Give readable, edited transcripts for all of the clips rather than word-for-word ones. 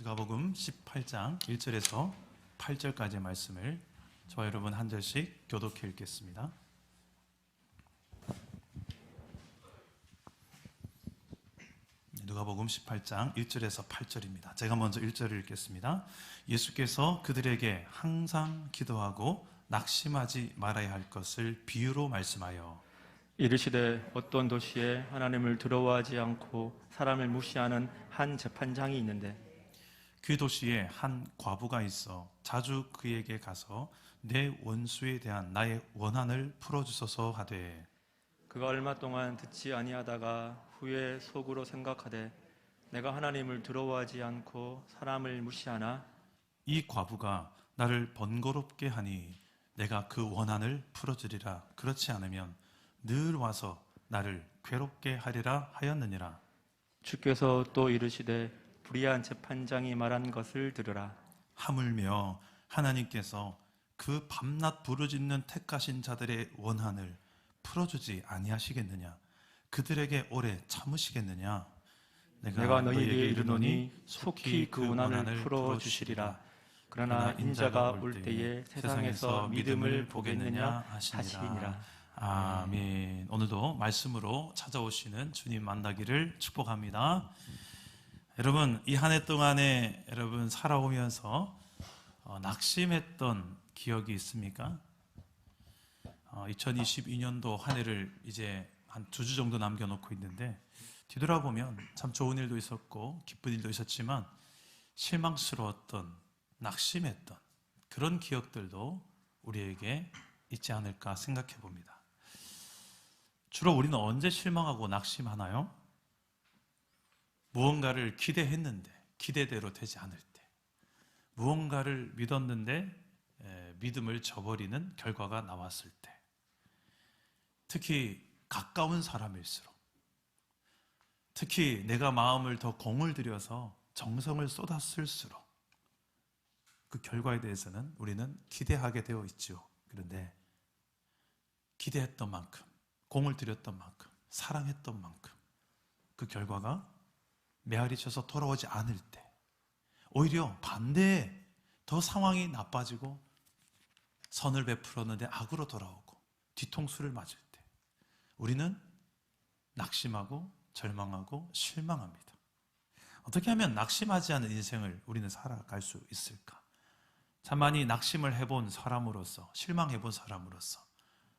누가복음 18장 1절에서 8절까지의 말씀을 저와 여러분 한 절씩 교독해 읽겠습니다. 누가복음 18장 1절에서 8절입니다. 제가 먼저 1절을 읽겠습니다. 예수께서 그들에게 항상 기도하고 낙심하지 말아야 할 것을 비유로 말씀하여 이르시되 어떤 도시에 하나님을 두려워하지 않고 사람을 무시하는 한 재판장이 있는데 그 도시에 한 과부가 있어 자주 그에게 가서 내 원수에 대한 나의 원한을 풀어주소서 하되 그가 얼마 동안 듣지 아니하다가 후에 속으로 생각하되 내가 하나님을 두려워하지 않고 사람을 무시하나 이 과부가 나를 번거롭게 하니 내가 그 원한을 풀어주리라. 그렇지 않으면 늘 와서 나를 괴롭게 하리라 하였느니라. 주께서 또 이르시되 불의한 재판장이 말한 것을 들으라. 하물며 하나님께서 그 밤낮 부르짖는 택하신 자들의 원한을 풀어주지 아니하시겠느냐? 그들에게 오래 참으시겠느냐? 내가 너희에게 이르노니 속히 그 원한을 풀어주시리라. 그러나 인자가 올 때에 세상에서 믿음을 보겠느냐 하시니라. 아멘. 오늘도 말씀으로 찾아오시는 주님 만나기를 축복합니다. 여러분, 이 한 해 동안에 여러분 살아오면서 낙심했던 기억이 있습니까? 2022년도 한 해를 이제 한 2주 정도 남겨놓고 있는데 뒤돌아보면 참 좋은 일도 있었고 기쁜 일도 있었지만 실망스러웠던, 낙심했던 그런 기억들도 우리에게 있지 않을까 생각해 봅니다. 주로 우리는 언제 실망하고 낙심하나요? 무언가를 기대했는데 기대대로 되지 않을 때, 무언가를 믿었는데 믿음을 저버리는 결과가 나왔을 때, 특히 가까운 사람일수록, 특히 내가 마음을 더 공을 들여서 정성을 쏟았을수록 그 결과에 대해서는 우리는 기대하게 되어 있죠. 그런데 기대했던 만큼, 공을 들였던 만큼, 사랑했던 만큼 그 결과가 메아리 쳐서 돌아오지 않을 때, 오히려 반대에 더 상황이 나빠지고 선을 베풀었는데 악으로 돌아오고 뒤통수를 맞을 때 우리는 낙심하고 절망하고 실망합니다. 어떻게 하면 낙심하지 않은 인생을 우리는 살아갈 수 있을까? 참 많이 낙심을 해본 사람으로서, 실망해본 사람으로서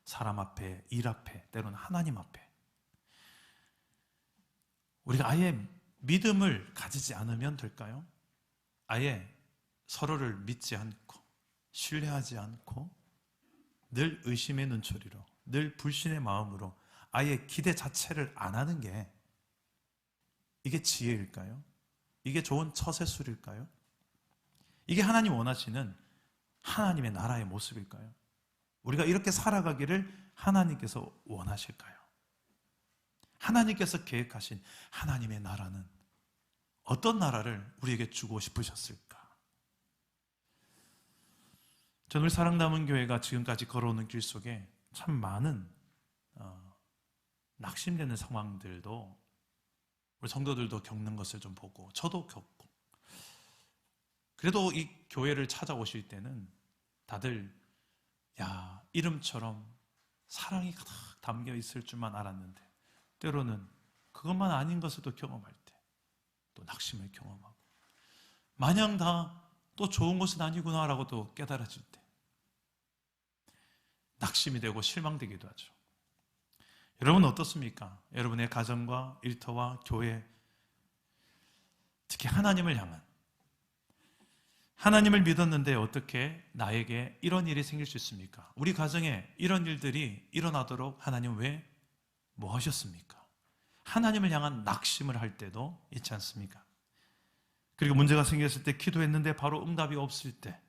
사람 앞에, 일 앞에, 때로는 하나님 앞에 우리가 아예 믿음을 가지지 않으면 될까요? 아예 서로를 믿지 않고 신뢰하지 않고 늘 의심의 눈초리로, 늘 불신의 마음으로 아예 기대 자체를 안 하는 게 이게 지혜일까요? 이게 좋은 처세술일까요? 이게 하나님 원하시는 하나님의 나라의 모습일까요? 우리가 이렇게 살아가기를 하나님께서 원하실까요? 하나님께서 계획하신 하나님의 나라는 어떤 나라를 우리에게 주고 싶으셨을까? 저는 우리 사랑남은 교회가 지금까지 걸어오는 길 속에 참 많은 낙심되는 상황들도 우리 성도들도 겪는 것을 좀 보고 저도 겪고, 그래도 이 교회를 찾아오실 때는 다들 이름처럼 사랑이 가득 담겨 있을 줄만 알았는데 때로는 그것만 아닌 것을 또 경험할 때 또 낙심을 경험하고 마냥 다 또 좋은 것은 아니구나라고 또 깨달아질 때 낙심이 되고 실망되기도 하죠. 여러분은 어떻습니까? 여러분의 가정과 일터와 교회, 특히 하나님을 향한, 하나님을 믿었는데 어떻게 나에게 이런 일이 생길 수 있습니까? 우리 가정에 이런 일들이 일어나도록 하나님 왜 뭐 하셨습니까? 하나님을 향한 낙심을 할 때도 있지 않습니까? 그리고 문제가 생겼을 때 기도했는데 바로 응답이 없을 때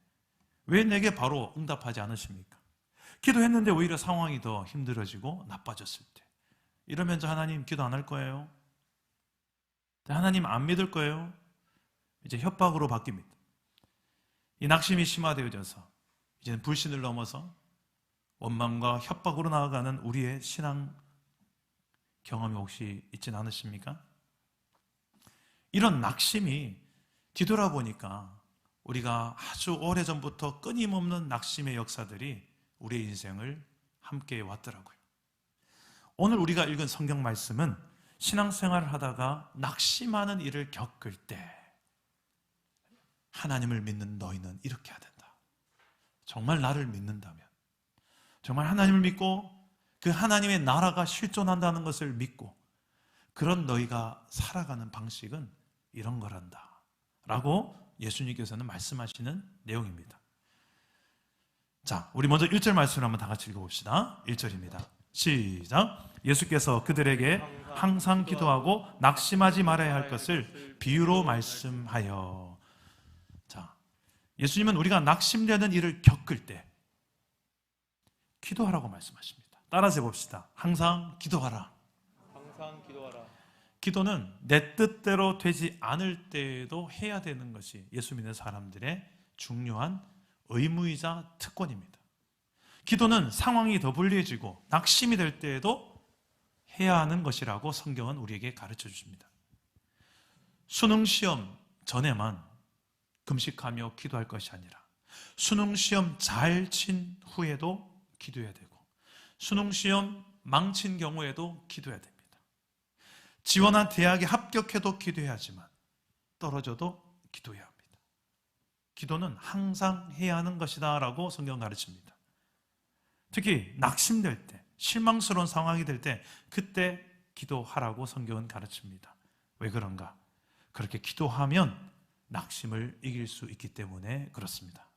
왜 내게 바로 응답하지 않으십니까? 기도했는데 오히려 상황이 더 힘들어지고 나빠졌을 때 이러면 저 하나님 기도 안 할 거예요? 하나님 안 믿을 거예요? 이제 협박으로 바뀝니다. 이 낙심이 심화되어져서 이제는 불신을 넘어서 원망과 협박으로 나아가는 우리의 신앙 경험이 혹시 있진 않으십니까? 이런 낙심이 뒤돌아보니까 우리가 아주 오래전부터 끊임없는 낙심의 역사들이 우리의 인생을 함께 왔더라고요. 오늘 우리가 읽은 성경 말씀은 신앙생활을 하다가 낙심하는 일을 겪을 때 하나님을 믿는 너희는 이렇게 해야 된다. 정말 나를 믿는다면, 정말 하나님을 믿고 그 하나님의 나라가 실존한다는 것을 믿고 그런 너희가 살아가는 방식은 이런 거란다 라고 예수님께서는 말씀하시는 내용입니다. 자, 우리 먼저 1절 말씀을 한번 다 같이 읽어봅시다. 1절입니다. 시작. 예수께서 그들에게 항상 기도하고 낙심하지 말아야 할 것을 비유로 말씀하여. 자, 예수님은 우리가 낙심되는 일을 겪을 때 기도하라고 말씀하십니다. 따라서 해봅시다. 항상 기도하라. 항상 기도하라. 기도는 내 뜻대로 되지 않을 때에도 해야 되는 것이 예수 믿는 사람들의 중요한 의무이자 특권입니다. 기도는 상황이 더 불리해지고 낙심이 될 때에도 해야 하는 것이라고 성경은 우리에게 가르쳐 주십니다. 수능시험 전에만 금식하며 기도할 것이 아니라 수능시험 잘 친 후에도 기도해야 되고 수능시험 망친 경우에도 기도해야 됩니다. 지원한 대학에 합격해도 기도해야 하지만 떨어져도 기도해야 합니다. 기도는 항상 해야 하는 것이다 라고 성경은 가르칩니다. 특히 낙심될 때, 실망스러운 상황이 될 때 그때 기도하라고 성경은 가르칩니다. 왜 그런가? 그렇게 기도하면 낙심을 이길 수 있기 때문에 그렇습니다.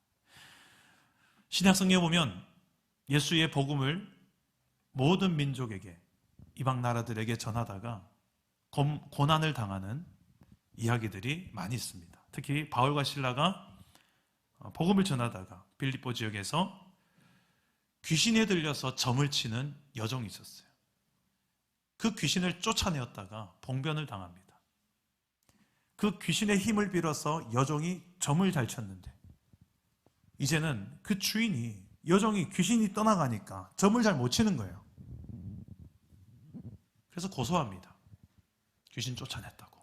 신약 성경에 보면 예수의 복음을 모든 민족에게, 이방 나라들에게 전하다가 고난을 당하는 이야기들이 많이 있습니다. 특히 바울과 실라가 복음을 전하다가 빌립보 지역에서 귀신에 들려서 점을 치는 여종이 있었어요. 그 귀신을 쫓아내었다가 봉변을 당합니다. 그 귀신의 힘을 빌어서 여종이 점을 잘 쳤는데 이제는 그 주인이, 여종이 귀신이 떠나가니까 점을 잘 못 치는 거예요. 그래서 고소합니다. 귀신 쫓아냈다고.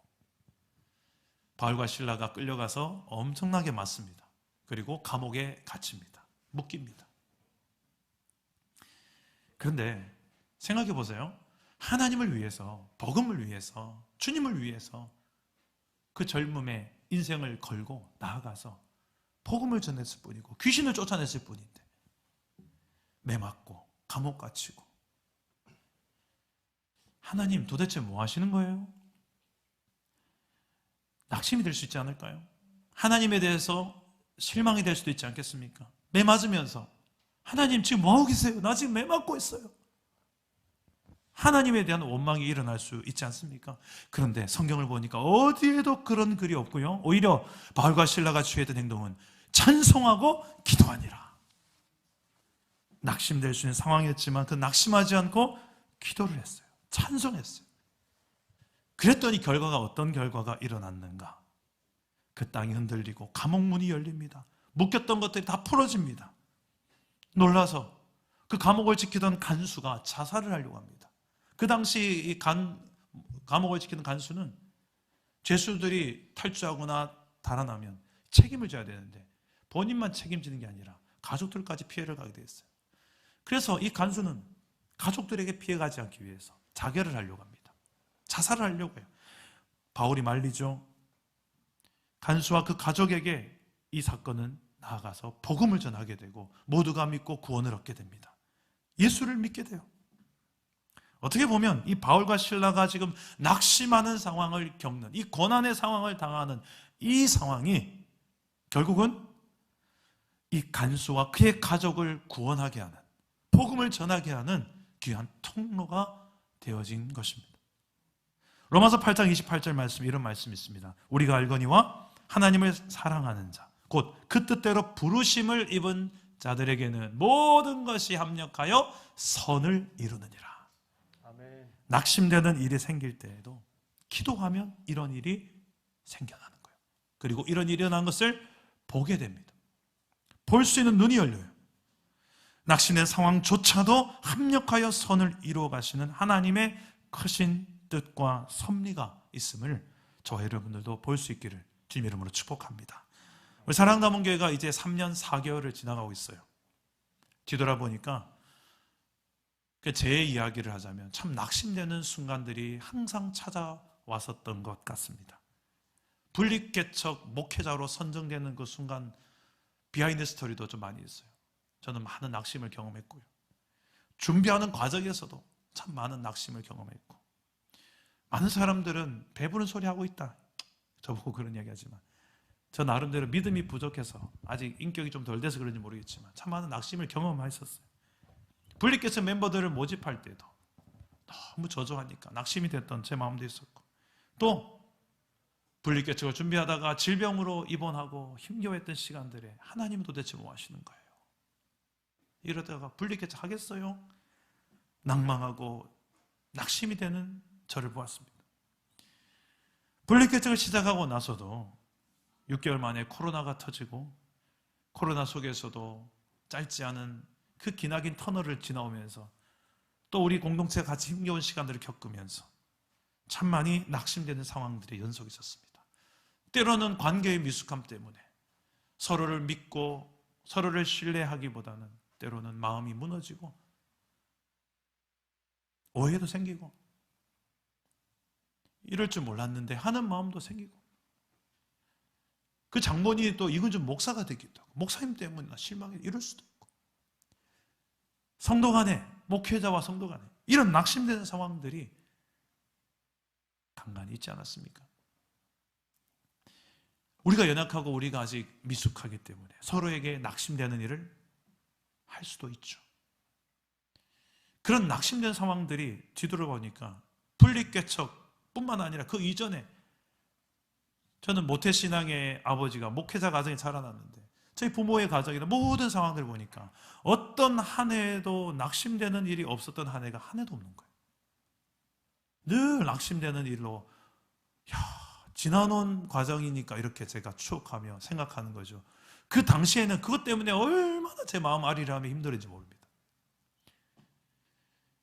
바울과 실라가 끌려가서 엄청나게 맞습니다. 그리고 감옥에 갇힙니다. 묶입니다. 그런데 생각해 보세요. 하나님을 위해서, 복음을 위해서, 주님을 위해서 그 젊음의 인생을 걸고 나아가서 복음을 전했을 뿐이고 귀신을 쫓아냈을 뿐인데 매맞고 감옥 갇히고, 하나님 도대체 뭐 하시는 거예요? 낙심이 될 수 있지 않을까요? 하나님에 대해서 실망이 될 수도 있지 않겠습니까? 매맞으면서 하나님 지금 뭐하고 계세요? 나 지금 매맞고 있어요. 하나님에 대한 원망이 일어날 수 있지 않습니까? 그런데 성경을 보니까 어디에도 그런 글이 없고요. 오히려 바울과 실라가 취했던 행동은 찬송하고 기도하니라. 낙심될 수 있는 상황이었지만 그 낙심하지 않고 기도를 했어요. 찬송했어요. 그랬더니 결과가 어떤 결과가 일어났는가? 그 땅이 흔들리고 감옥문이 열립니다. 묶였던 것들이 다 풀어집니다. 놀라서 그 감옥을 지키던 간수가 자살을 하려고 합니다. 그 당시 이 감옥을 지키는 간수는 죄수들이 탈주하거나 달아나면 책임을 져야 되는데 본인만 책임지는 게 아니라 가족들까지 피해를 가게 됐어요. 그래서 이 간수는 가족들에게 피해가지 않기 위해서 자결을 하려고 합니다. 자살을 하려고 해요. 바울이 말리죠. 간수와 그 가족에게 이 사건은 나아가서 복음을 전하게 되고 모두가 믿고 구원을 얻게 됩니다. 예수를 믿게 돼요. 어떻게 보면 이 바울과 실라가 지금 낙심하는 상황을 겪는, 이 고난의 상황을 당하는 이 상황이 결국은 이 간수와 그의 가족을 구원하게 하는, 복음을 전하게 하는 귀한 통로가 되어진 것입니다. 로마서 8장 28절 말씀, 이런 말씀이 있습니다. 우리가 알거니와 하나님을 사랑하는 자, 곧 그 뜻대로 부르심을 입은 자들에게는 모든 것이 합력하여 선을 이루느니라. 아멘. 낙심되는 일이 생길 때에도 기도하면 이런 일이 생겨나는 거예요. 그리고 이런 일이 일어난 것을 보게 됩니다. 볼 수 있는 눈이 열려요. 낙심된 상황조차도 합력하여 선을 이루어 가시는 하나님의 크신 뜻과 섭리가 있음을 저와 여러분들도 볼 수 있기를 주님 이름으로 축복합니다. 우리 사랑하는 가문교회가 이제 3년 4개월을 지나가고 있어요. 뒤돌아보니까 제 이야기를 하자면 참 낙심되는 순간들이 항상 찾아왔었던 것 같습니다. 분립개척 목회자로 선정되는 그 순간 비하인드 스토리도 좀 많이 있어요. 저는 많은 낙심을 경험했고요. 준비하는 과정에서도 참 많은 낙심을 경험했고, 많은 사람들은 배부른 소리 하고 있다, 저보고 그런 이야기 하지만 저 나름대로 믿음이 부족해서 아직 인격이 좀 덜 돼서 그런지 모르겠지만 참 많은 낙심을 경험했었어요. 분립개척 멤버들을 모집할 때도 너무 저조하니까 낙심이 됐던 제 마음도 있었고, 또 분립개척을 준비하다가 질병으로 입원하고 힘겨워했던 시간들에 하나님은 도대체 뭐 하시는 거예요? 이러다가 분립개척 하겠어요? 낭망하고 낙심이 되는 저를 보았습니다. 분립개척을 시작하고 나서도 6개월 만에 코로나가 터지고, 코로나 속에서도 짧지 않은 그 기나긴 터널을 지나오면서 또 우리 공동체가 같이 힘겨운 시간들을 겪으면서 참 많이 낙심되는 상황들이 연속이 있었습니다. 때로는 관계의 미숙함 때문에 서로를 믿고 서로를 신뢰하기보다는 때로는 마음이 무너지고 오해도 생기고 이럴 줄 몰랐는데 하는 마음도 생기고, 그 장본인이 또 이건 좀 목사가 되기도 하고 목사님 때문에 실망해 이럴 수도 있고, 성도 간에, 목회자와 성도 간에 이런 낙심되는 상황들이 간간히 있지 않았습니까? 우리가 연약하고 우리가 아직 미숙하기 때문에 서로에게 낙심되는 일을 할 수도 있죠. 그런 낙심된 상황들이 뒤돌아보니까 분립개척뿐만 아니라 그 이전에 저는 모태신앙의 아버지가 목회자 가정에 자라났는데 저희 부모의 가정이나 모든 상황들을 보니까 어떤 한 해도 낙심되는 일이 없었던 한 해가 한 해도 없는 거예요. 늘 낙심되는 일로 지나온 과정이니까 이렇게 제가 추억하며 생각하는 거죠. 그 당시에는 그것 때문에 얼마나 제 마음 아리랑하며 힘들었는지 모릅니다.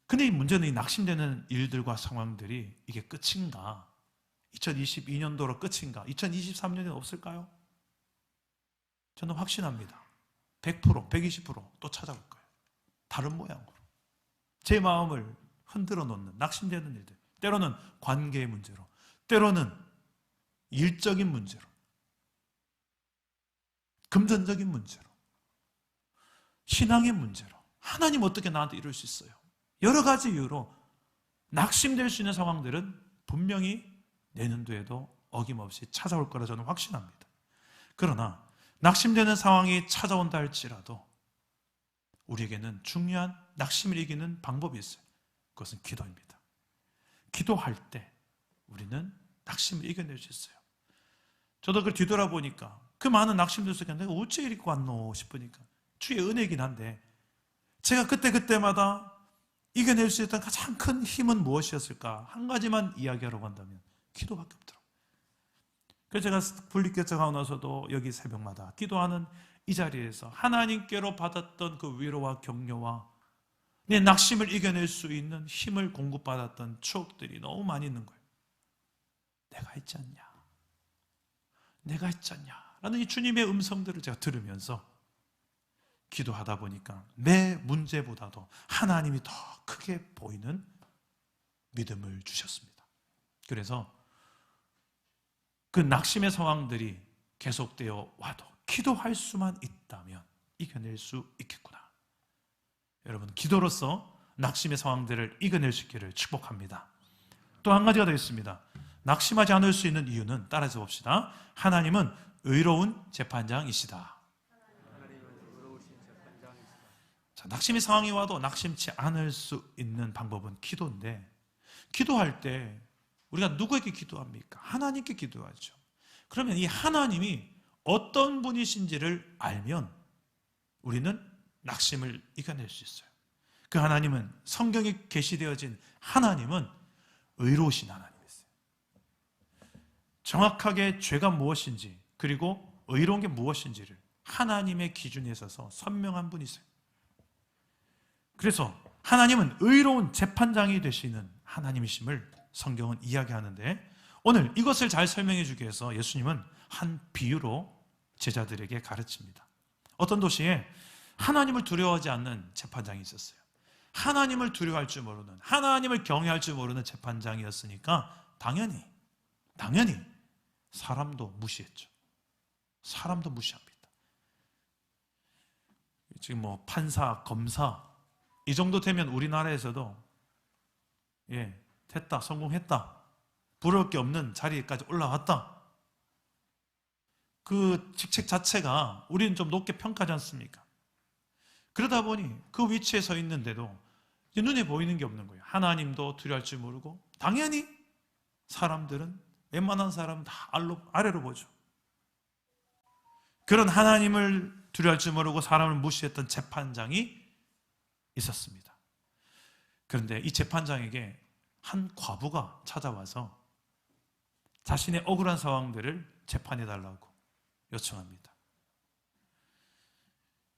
근데 이 문제는 이 낙심되는 일들과 상황들이 이게 끝인가? 2022년도로 끝인가? 2023년에는 없을까요? 저는 확신합니다. 100%, 120%또 찾아올 거예요. 다른 모양으로. 제 마음을 흔들어 놓는 낙심되는 일들. 때로는 관계의 문제로, 때로는 일적인 문제로, 금전적인 문제로, 신앙의 문제로, 하나님 어떻게 나한테 이럴 수 있어요? 여러 가지 이유로 낙심될 수 있는 상황들은 분명히 내년도에도 어김없이 찾아올 거라 저는 확신합니다. 그러나 낙심되는 상황이 찾아온다 할지라도 우리에게는 중요한 낙심을 이기는 방법이 있어요. 그것은 기도입니다. 기도할 때 우리는 낙심을 이겨낼 수 있어요. 저도 그걸 뒤돌아보니까 그 많은 낙심들 속에 내가 어째 이렇게 왔노 싶으니까 주의 은혜이긴 한데, 제가 그때마다 이겨낼 수 있던 가장 큰 힘은 무엇이었을까? 한 가지만 이야기하려고 한다면 기도밖에 없더라고요. 그래서 제가 분립개척하고 나서도 여기 새벽마다 기도하는 이 자리에서 하나님께로 받았던 그 위로와 격려와 내 낙심을 이겨낼 수 있는 힘을 공급받았던 추억들이 너무 많이 있는 거예요. 내가 있지 않냐? 내가 있지 않냐? 라는 이 주님의 음성들을 제가 들으면서 기도하다 보니까 내 문제보다도 하나님이 더 크게 보이는 믿음을 주셨습니다. 그래서 그 낙심의 상황들이 계속되어 와도 기도할 수만 있다면 이겨낼 수 있겠구나. 여러분, 기도로서 낙심의 상황들을 이겨낼 수 있기를 축복합니다. 또 한 가지가 더 있습니다. 낙심하지 않을 수 있는 이유는 따라서 봅시다. 하나님은 의로운 재판장이시다. 자, 낙심의 상황이 와도 낙심치 않을 수 있는 방법은 기도인데, 기도할 때 우리가 누구에게 기도합니까? 하나님께 기도하죠. 그러면 이 하나님이 어떤 분이신지를 알면 우리는 낙심을 이겨낼 수 있어요. 그 하나님은, 성경에 계시되어진 하나님은 의로우신 하나님이세요. 정확하게 죄가 무엇인지, 그리고 의로운 게 무엇인지를 하나님의 기준에 있어서 선명한 분이세요. 그래서 하나님은 의로운 재판장이 되시는 하나님이심을 성경은 이야기하는데, 오늘 이것을 잘 설명해 주기 위해서 예수님은 한 비유로 제자들에게 가르칩니다. 어떤 도시에 하나님을 두려워하지 않는 재판장이 있었어요. 하나님을 두려워할 줄 모르는, 하나님을 경외할 줄 모르는 재판장이었으니까 당연히 사람도 무시했죠. 사람도 무시합니다. 지금 뭐 판사, 검사 이 정도 되면 우리나라에서도 됐다, 성공했다, 부러울 게 없는 자리까지 올라왔다. 그 직책 자체가 우리는 좀 높게 평가하지 않습니까? 그러다 보니 그 위치에 서 있는데도 눈에 보이는 게 없는 거예요. 하나님도 두려워할 줄 모르고 당연히 사람들은 웬만한 사람은 다 아래로 보죠. 그런 하나님을 두려워할 줄 모르고 사람을 무시했던 재판장이 있었습니다. 그런데 이 재판장에게 한 과부가 찾아와서 자신의 억울한 상황들을 재판해달라고 요청합니다.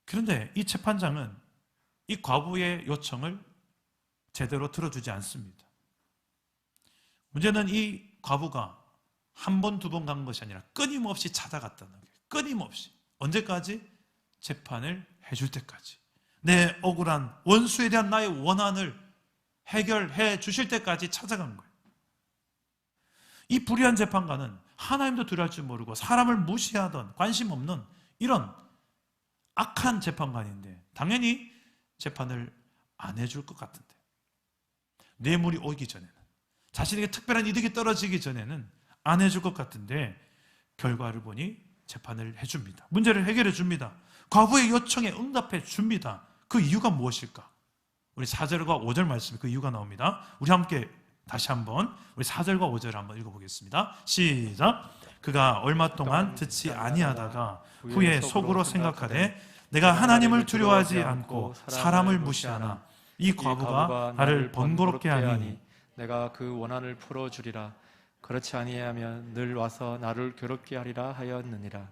그런데 이 재판장은 이 과부의 요청을 제대로 들어주지 않습니다. 문제는 이 과부가 한 번, 두 번 간 것이 아니라 끊임없이 찾아갔다는 거예요. 끊임없이. 언제까지? 재판을 해줄 때까지. 내 억울한 원수에 대한 나의 원한을 해결해 주실 때까지 찾아간 거예요. 이 불의한 재판관은 하나님도 두려워할 줄 모르고 사람을 무시하던 관심 없는 이런 악한 재판관인데 당연히 재판을 안 해줄 것 같은데, 뇌물이 오기 전에는, 자신에게 특별한 이득이 떨어지기 전에는 안 해줄 것 같은데 결과를 보니 재판을 해줍니다. 문제를 해결해 줍니다. 과부의 요청에 응답해 줍니다. 그 이유가 무엇일까? 우리 4절과 5절 말씀에 그 이유가 나옵니다. 우리 함께 다시 한번 우리 4절과 5절을 한번 읽어보겠습니다. 시작. 그가 얼마 동안 듣지 아니하다가 후에 속으로 생각하되 내가 하나님을 두려워하지 않고 사람을 무시하나 이 과부가 나를 번거롭게 하니 내가 그 원한을 풀어주리라. 그렇지 아니하면 늘 와서 나를 괴롭게 하리라 하였느니라.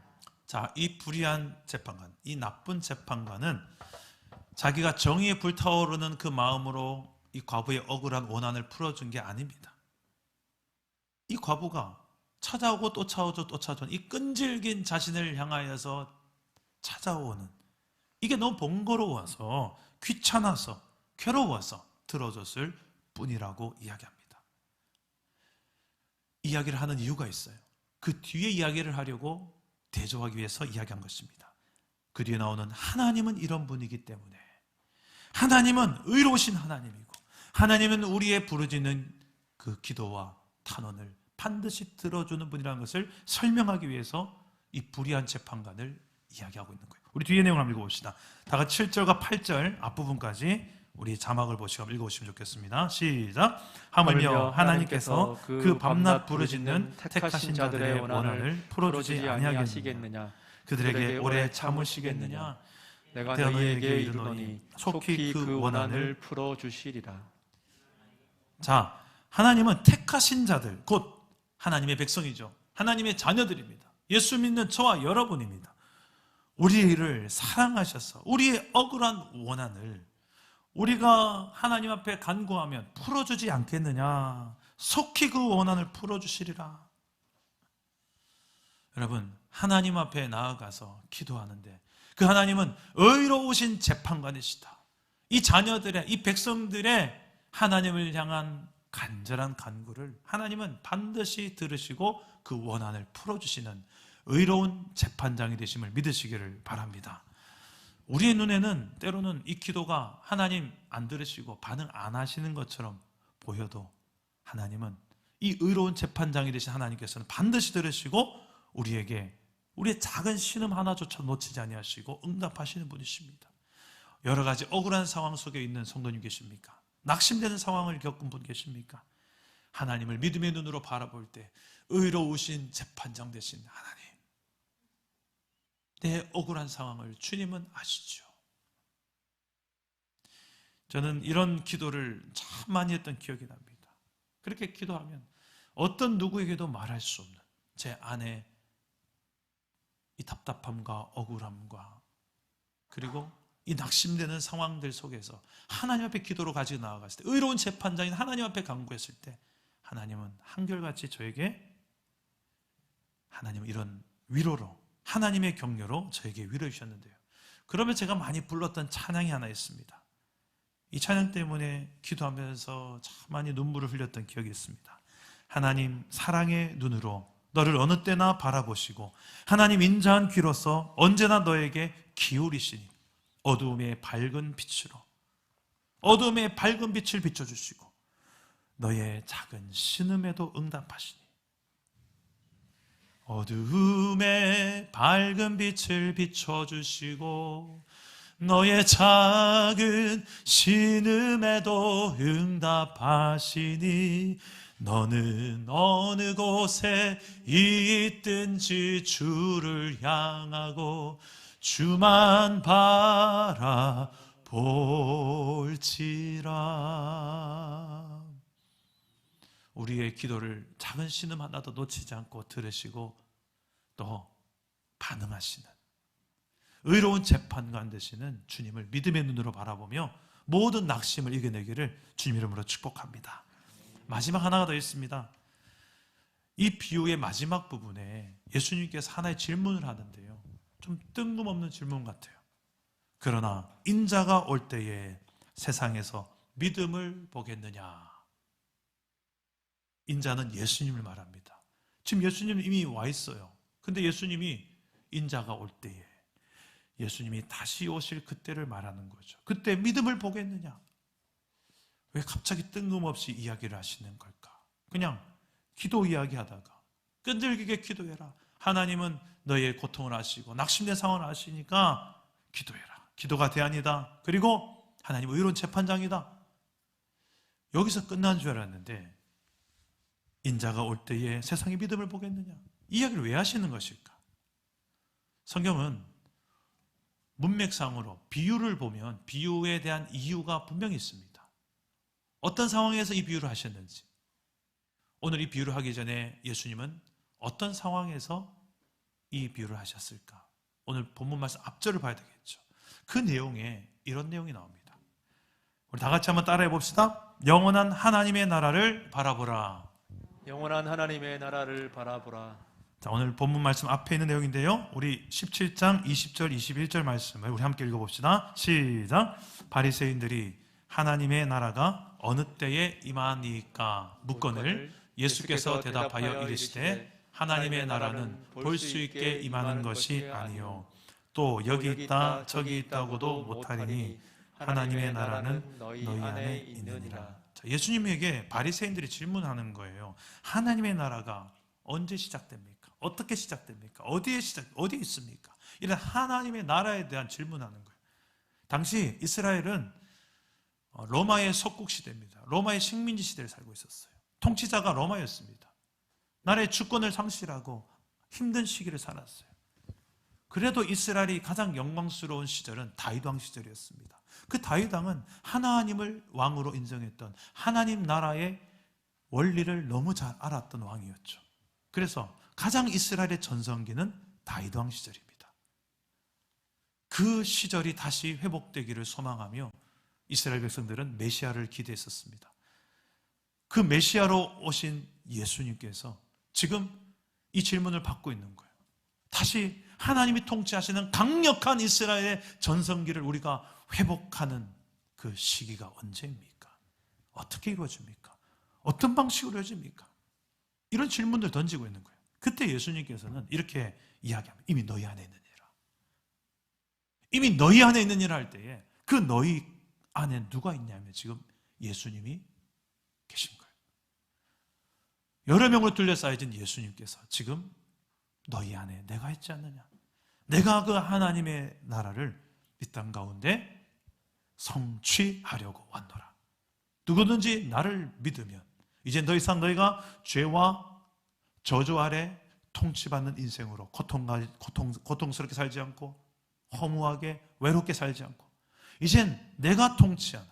자, 이 불의한 재판관, 이 나쁜 재판관은 자기가 정의에 불타오르는 그 마음으로 이 과부의 억울한 원한을 풀어준 게 아닙니다. 이 과부가 찾아오고 또 찾아오죠, 또 찾아오는 이 끈질긴 자신을 향하여서 찾아오는, 이게 너무 번거로워서 귀찮아서 괴로워서 들어줬을 뿐이라고 이야기합니다. 이야기를 하는 이유가 있어요. 그 뒤에 이야기를 하려고 대조하기 위해서 이야기한 것입니다. 그 뒤에 나오는 하나님은 이런 분이기 때문에, 하나님은 의로우신 하나님이고, 하나님은 우리의 부르짖는 그 기도와 탄원을 반드시 들어주는 분이라는 것을 설명하기 위해서 이 불의한 재판관을 이야기하고 있는 거예요. 우리 뒤에 내용을 한번 읽어봅시다. 다 같이 7절과 8절 앞부분까지 우리 자막을 보시고 읽어보시면 좋겠습니다. 시작. 하물며 하나님께서 그 밤낮 부르짖는 택하신 자들의 원한을 풀어주지 아니하겠느냐? 그들에게 오래 참으시겠느냐? 내가 너희에게 이르노니 속히 그 원한을 풀어주시리라. 자, 하나님은 택하신 자들, 곧 하나님의 백성이죠. 하나님의 자녀들입니다. 예수 믿는 저와 여러분입니다. 우리를 사랑하셔서 우리의 억울한 원한을 우리가 하나님 앞에 간구하면 풀어주지 않겠느냐? 속히 그 원한을 풀어주시리라. 여러분, 하나님 앞에 나아가서 기도하는데 그 하나님은 의로우신 재판관이시다. 이 자녀들의, 이 백성들의 하나님을 향한 간절한 간구를 하나님은 반드시 들으시고 그 원한을 풀어주시는 의로운 재판장이 되심을 믿으시기를 바랍니다. 우리의 눈에는 때로는 이 기도가 하나님 안 들으시고 반응 안 하시는 것처럼 보여도 하나님은 이 의로운 재판장이 되신 하나님께서는 반드시 들으시고 우리에게 우리의 작은 신음 하나조차 놓치지 아니하시고 응답하시는 분이십니다. 여러 가지 억울한 상황 속에 있는 성도님 계십니까? 낙심되는 상황을 겪은 분 계십니까? 하나님을 믿음의 눈으로 바라볼 때 의로우신 재판장 되신 하나님, 내 억울한 상황을 주님은 아시죠. 저는 이런 기도를 참 많이 했던 기억이 납니다. 그렇게 기도하면 어떤 누구에게도 말할 수 없는 제 안에 이 답답함과 억울함과 그리고 이 낙심되는 상황들 속에서 하나님 앞에 기도로 가지고 나아갔을 때, 의로운 재판장인 하나님 앞에 간구했을 때 하나님은 한결같이 저에게 하나님은 이런 위로로, 하나님의 격려로 저에게 위로해 주셨는데요. 그러면 제가 많이 불렀던 찬양이 하나 있습니다. 이 찬양 때문에 기도하면서 참 많이 눈물을 흘렸던 기억이 있습니다. 하나님 사랑의 눈으로 너를 어느 때나 바라보시고 하나님 인자한 귀로서 언제나 너에게 기울이시니 어두움의 밝은 빛으로, 어두움의 밝은 빛을 비춰주시고 너의 작은 신음에도 응답하시니 어두움의 밝은 빛을 비춰주시고 너의 작은 신음에도 응답하시니 너는 어느 곳에 있든지 주를 향하고 주만 바라볼지라. 우리의 기도를 작은 신음 하나도 놓치지 않고 들으시고 또 반응하시는 의로운 재판관 되시는 주님을 믿음의 눈으로 바라보며 모든 낙심을 이겨내기를 주님 이름으로 축복합니다. 마지막 하나가 더 있습니다. 이 비유의 마지막 부분에 예수님께서 하나의 질문을 하는데요, 좀 뜬금없는 질문 같아요. 그러나 인자가 올 때에 세상에서 믿음을 보겠느냐? 인자는 예수님을 말합니다. 지금 예수님은 이미 와 있어요. 근데 예수님이 인자가 올 때에, 예수님이 다시 오실 그때를 말하는 거죠. 그때 믿음을 보겠느냐? 왜 갑자기 뜬금없이 이야기를 하시는 걸까? 그냥 기도 이야기하다가 끈질기게 기도해라. 하나님은 너의 고통을 아시고 낙심된 상황을 아시니까 기도해라. 기도가 대안이다. 그리고 하나님 의로운 재판장이다. 여기서 끝난 줄 알았는데 인자가 올 때에 세상의 믿음을 보겠느냐? 이 이야기를 왜 하시는 것일까? 성경은 문맥상으로 비유를 보면 비유에 대한 이유가 분명히 있습니다. 어떤 상황에서 이 비유를 하셨는지, 오늘 이 비유를 하기 전에 예수님은 어떤 상황에서 이 비유를 하셨을까? 오늘 본문 말씀 앞절을 봐야 되겠죠. 그 내용에 이런 내용이 나옵니다. 우리 다 같이 한번 따라해 봅시다. 영원한 하나님의 나라를 바라보라. 영원한 하나님의 나라를 바라보라. 자, 오늘 본문 말씀 앞에 있는 내용인데요, 우리 17장 20절 21절 말씀을 우리 함께 읽어봅시다. 시작. 바리새인들이 하나님의 나라가 어느 때에 임하니까 묻거늘 예수께서 대답하여 이르시되 하나님의 나라는 볼 수 있게 임하는 것이 아니요 또 여기 있다 저기 있다고도 못하리니 하나님의 나라는 너희 안에 있느니라. 자, 예수님에게 바리새인들이 질문하는 거예요. 하나님의 나라가 언제 시작됩니까? 어떻게 시작됩니까? 어디에 있습니까? 이런 하나님의 나라에 대한 질문하는 거예요. 당시 이스라엘은 로마의 속국 시대입니다. 로마의 식민지 시대를 살고 있었어요. 통치자가 로마였습니다. 나라의 주권을 상실하고 힘든 시기를 살았어요. 그래도 이스라엘이 가장 영광스러운 시절은 다윗 왕 시절이었습니다. 그 다윗 왕은 하나님을 왕으로 인정했던 하나님 나라의 원리를 너무 잘 알았던 왕이었죠. 그래서 가장 이스라엘의 전성기는 다윗 왕 시절입니다. 그 시절이 다시 회복되기를 소망하며 이스라엘 백성들은 메시아를 기대했었습니다. 그 메시아로 오신 예수님께서 지금 이 질문을 받고 있는 거예요. 다시 하나님이 통치하시는 강력한 이스라엘의 전성기를 우리가 회복하는 그 시기가 언제입니까? 어떻게 이루어집니까? 어떤 방식으로 이루어집니까? 이런 질문을 던지고 있는 거예요. 그때 예수님께서는 이렇게 이야기합니다. 이미 너희 안에 있느니라. 이미 너희 안에 있느니라 할 때에 그 너희 안에 누가 있냐면 지금 예수님이 계신 거예요. 여러 명으로 둘러싸여진 예수님께서 지금 너희 안에 내가 있지 않느냐? 내가 그 하나님의 나라를 이 땅 가운데 성취하려고 왔노라. 누구든지 나를 믿으면 이제 더 이상 너희가 죄와 저주 아래 통치받는 인생으로 고통스럽게 살지 않고 허무하게 외롭게 살지 않고 이젠 내가 통치하는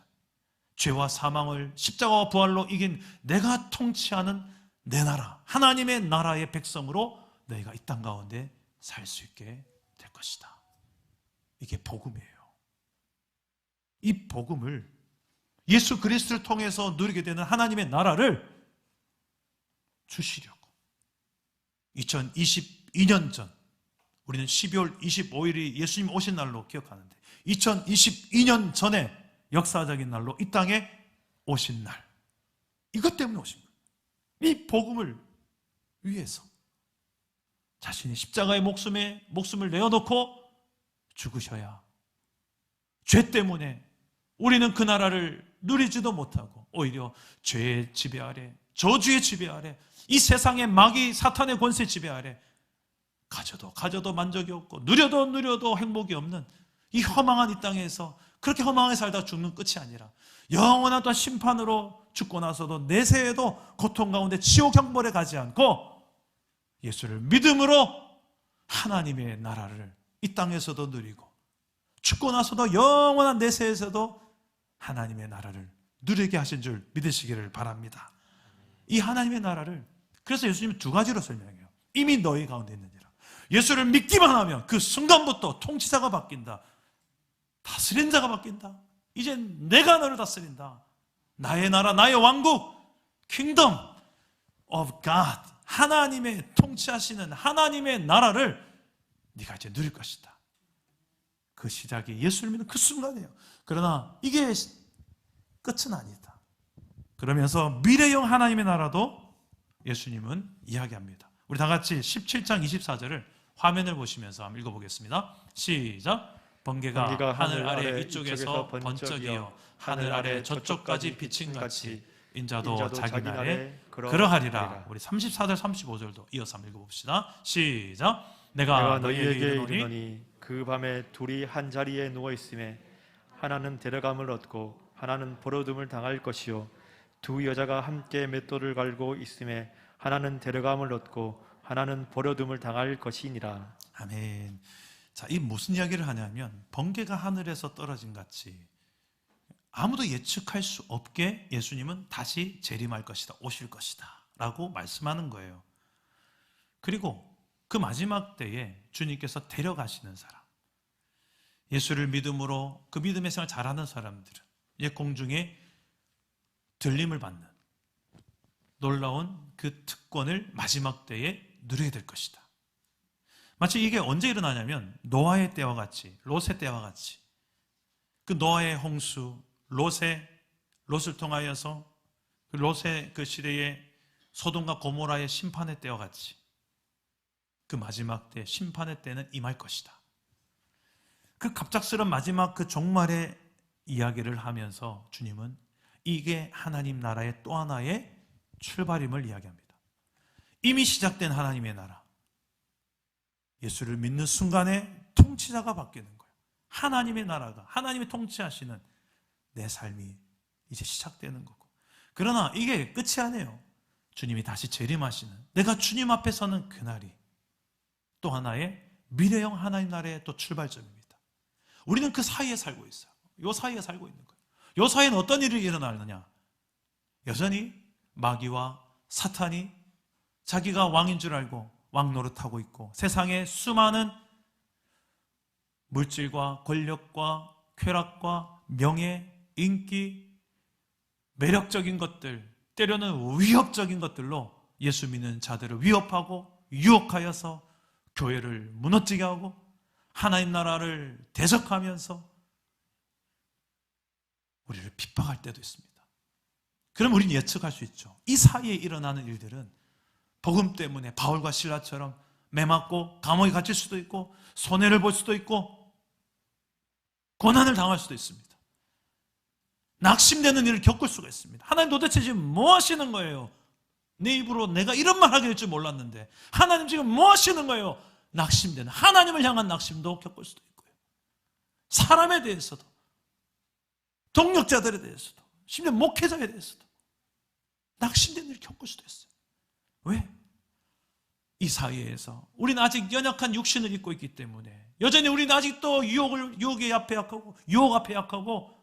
죄와 사망을 십자가와 부활로 이긴 내가 통치하는 내 나라, 하나님의 나라의 백성으로 너희가 이 땅 가운데 살 수 있게 될 것이다. 이게 복음이에요. 이 복음을 예수 그리스도를 통해서 누리게 되는 하나님의 나라를 주시려고 2022년 전, 우리는 12월 25일이 예수님 오신 날로 기억하는데 2022년 전에 역사적인 날로 이 땅에 오신 날, 이것 때문에 오신 거예요. 이 복음을 위해서 자신이 십자가의 목숨을 내어놓고 죽으셔야 죄 때문에 우리는 그 나라를 누리지도 못하고 오히려 죄의 지배 아래, 저주의 지배 아래, 이 세상의 마귀 사탄의 권세 지배 아래 가져도 만족이 없고 누려도 행복이 없는 이 허망한 이 땅에서 그렇게 허망하게 살다 죽는 끝이 아니라 영원한 또 심판으로 죽고 나서도 내세에도 고통 가운데 지옥 형벌에 가지 않고 예수를 믿음으로 하나님의 나라를 이 땅에서도 누리고 죽고 나서도 영원한 내세에서도 하나님의 나라를 누리게 하신 줄 믿으시기를 바랍니다. 이 하나님의 나라를 그래서 예수님은 두 가지로 설명해요. 이미 너희 가운데 있느니라. 예수를 믿기만 하면 그 순간부터 통치자가 바뀐다. 다스린 자가 바뀐다. 이제 내가 너를 다스린다. 나의 나라, 나의 왕국, Kingdom of God, 하나님의 통치하시는 하나님의 나라를 네가 이제 누릴 것이다. 그 시작이 예수를 믿는 그 순간이에요. 그러나 이게 끝은 아니다. 그러면서 미래형 하나님의 나라도 예수님은 이야기합니다. 우리 다 같이 17장 24절을 화면을 보시면서 한번 읽어보겠습니다. 시작. 번개가 하늘 아래 이쪽에서 번쩍이어 하늘 아래 저쪽까지 비친 같이 인자도 자기 날에 그러하리라. 우리 34절 35절도 이어서 한번 읽어봅시다. 시작. 내가 너희에게 이르노니 그 밤에 둘이 한 자리에 누워 있음에 하나는 데려감을 얻고 하나는 버려둠을 당할 것이요 두 여자가 함께 맷돌을 갈고 있음에 하나는 데려감을 얻고 하나는 버려둠을 당할 것이니라. 아멘. 자, 이 무슨 이야기를 하냐면 번개가 하늘에서 떨어진 같이 아무도 예측할 수 없게 예수님은 다시 재림할 것이다, 오실 것이다 라고 말씀하는 거예요. 그리고 그 마지막 때에 주님께서 데려가시는 사람, 예수를 믿음으로 그 믿음의 생활 잘하는 사람들은 이제 공중에 들림을 받는 놀라운 그 특권을 마지막 때에 누리게 될 것이다. 마치 이게 언제 일어나냐면 노아의 때와 같이, 롯의 때와 같이, 그 노아의 홍수, 롯을 통하여서 그 롯의 그 시대에 소돔과 고모라의 심판의 때와 같이 그 마지막 때, 심판의 때는 임할 것이다. 그 갑작스런 마지막 그 종말의 이야기를 하면서 주님은 이게 하나님 나라의 또 하나의 출발임을 이야기합니다. 이미 시작된 하나님의 나라, 예수를 믿는 순간에 통치자가 바뀌는 거예요. 하나님의 나라가, 하나님이 통치하시는 내 삶이 이제 시작되는 거고, 그러나 이게 끝이 아니에요. 주님이 다시 재림하시는, 내가 주님 앞에 서는 그날이 또 하나의 미래형 하나님 나라의 또 출발점입니다. 우리는 그 사이에 살고 있어요. 이 사이에 살고 있는 거예요. 이 사이에는 어떤 일이 일어나느냐? 여전히 마귀와 사탄이 자기가 왕인 줄 알고 왕 노릇하고 있고, 세상의 수많은 물질과 권력과 쾌락과 명예, 인기, 매력적인 것들, 때로는 위협적인 것들로 예수 믿는 자들을 위협하고 유혹하여서 교회를 무너지게 하고 하나님 나라를 대적하면서 우리를 핍박할 때도 있습니다. 그럼 우리는 예측할 수 있죠. 이 사이에 일어나는 일들은 복음 때문에 바울과 실라처럼 매맞고 감옥에 갇힐 수도 있고 손해를 볼 수도 있고 고난을 당할 수도 있습니다. 낙심되는 일을 겪을 수가 있습니다. 하나님 도대체 지금 뭐 하시는 거예요? 내 입으로 내가 이런 말 하게 될 줄 몰랐는데 하나님 지금 뭐 하시는 거예요? 낙심되는, 하나님을 향한 낙심도 겪을 수도 있고요. 사람에 대해서도, 동력자들에 대해서도, 심지어 목회자에 대해서도 낙심되는 일을 겪을 수도 있어요. 왜? 이 사이에서 우리는 아직 연약한 육신을 입고 있기 때문에, 여전히 우리는 아직도 유혹 앞에 약하고,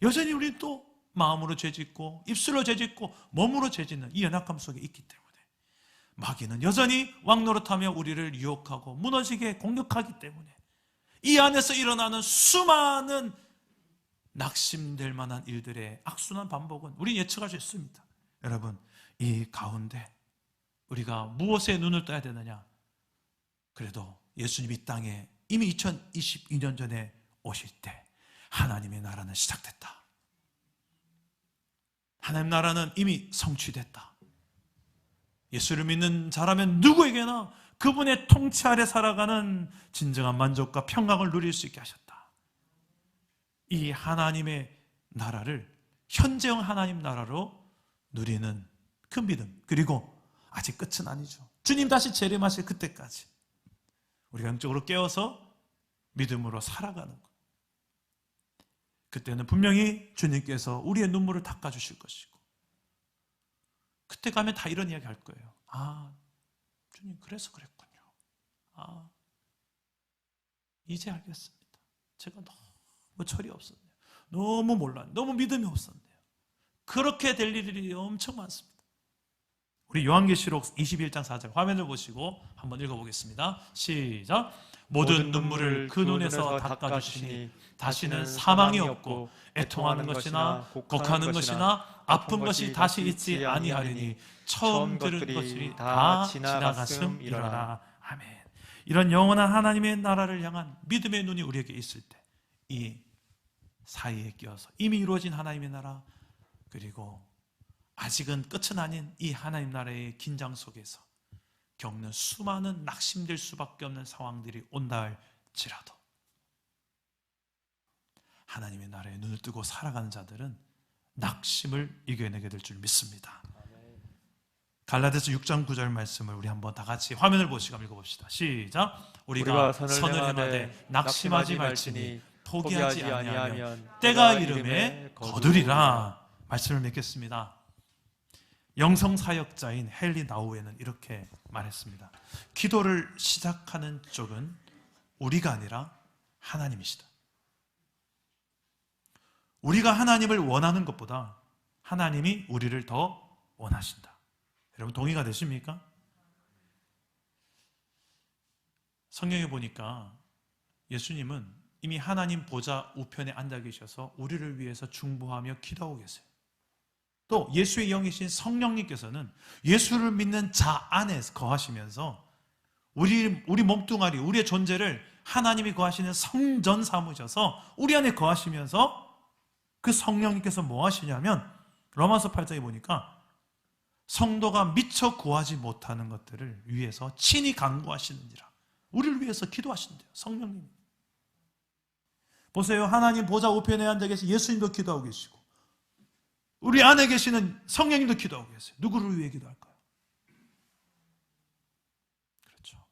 여전히 우리는 또 마음으로 죄짓고 입술로 죄짓고 몸으로 죄짓는 이 연약함 속에 있기 때문에 마귀는 여전히 왕노릇하며 우리를 유혹하고 무너지게 공격하기 때문에 이 안에서 일어나는 수많은 낙심될 만한 일들의 악순환 반복은 우리 예측할 수 있습니다. 여러분, 이 가운데 우리가 무엇에 눈을 떠야 되느냐? 그래도 예수님이 이 땅에 이미 2022년 전에 오실 때 하나님의 나라는 시작됐다. 하나님 나라는 이미 성취됐다. 예수를 믿는 자라면 누구에게나 그분의 통치 아래 살아가는 진정한 만족과 평강을 누릴 수 있게 하셨다. 이 하나님의 나라를 현재형 하나님 나라로 누리는 그 믿음, 그리고 아직 끝은 아니죠. 주님 다시 재림하실 그때까지 우리가 영적으로 깨어서 믿음으로 살아가는 것. 그때는 분명히 주님께서 우리의 눈물을 닦아주실 것이고, 그때 가면 다 이런 이야기 할 거예요. 아, 주님 그래서 그랬군요. 아, 이제 알겠습니다. 제가 너무 철이 없었네요. 너무 몰랐네요. 너무 믿음이 없었네요. 그렇게 될 일이 엄청 많습니다. 우리 요한계시록 21장 4절 화면을 보시고 한번 읽어보겠습니다. 시작. 모든 눈물을 그 눈에서 닦아주시니 다시는 사망이 없고 애통하는 것이나 곡하는 것이나 아픈 것이 다시 있지 아니하리니 처음 들은 것이 다 지나갔음이로라. 아멘. 이런 영원한 하나님의 나라를 향한 믿음의 눈이 우리에게 있을 때 이 사이에 끼어서 이미 이루어진 하나님의 나라, 그리고 아직은 끝은 아닌 이 하나님 나라의 긴장 속에서 겪는 수많은 낙심될 수밖에 없는 상황들이 온다 할지라도 하나님의 나라에 눈을 뜨고 살아가는 자들은 낙심을 이겨내게 될 줄 믿습니다. 갈라디아서 6장 9절 말씀을 우리 한번 다 같이 화면을 보시고 읽어봅시다. 시작. 우리가 선을 행하되 낙심하지 말지니 포기하지 아니하면 때가 이름에 거두리라. 말씀을 맺겠습니다. 영성사역자인 헨리 나우에는 이렇게 말했습니다. 기도를 시작하는 쪽은 우리가 아니라 하나님이시다. 우리가 하나님을 원하는 것보다 하나님이 우리를 더 원하신다. 여러분 동의가 되십니까? 성경에 보니까 예수님은 이미 하나님 보좌 우편에 앉아 계셔서 우리를 위해서 중보하며 기도하고 계세요. 또 예수의 영이신 성령님께서는 예수를 믿는 자 안에 거하시면서 우리 몸뚱아리, 우리의 존재를 하나님이 거하시는 성전 삼으셔서 우리 안에 거하시면서 그 성령님께서 뭐 하시냐면 로마서 8장에 보니까 성도가 미처 구하지 못하는 것들을 위해서 친히 간구하시는지라. 우리를 위해서 기도하신대요. 성령님. 보세요. 하나님 보좌 우편에 앉아 계신 예수님도 기도하고 계시고 우리 안에 계시는 성령님도 기도하고 계세요. 누구를 위해 기도할까요? 그렇죠.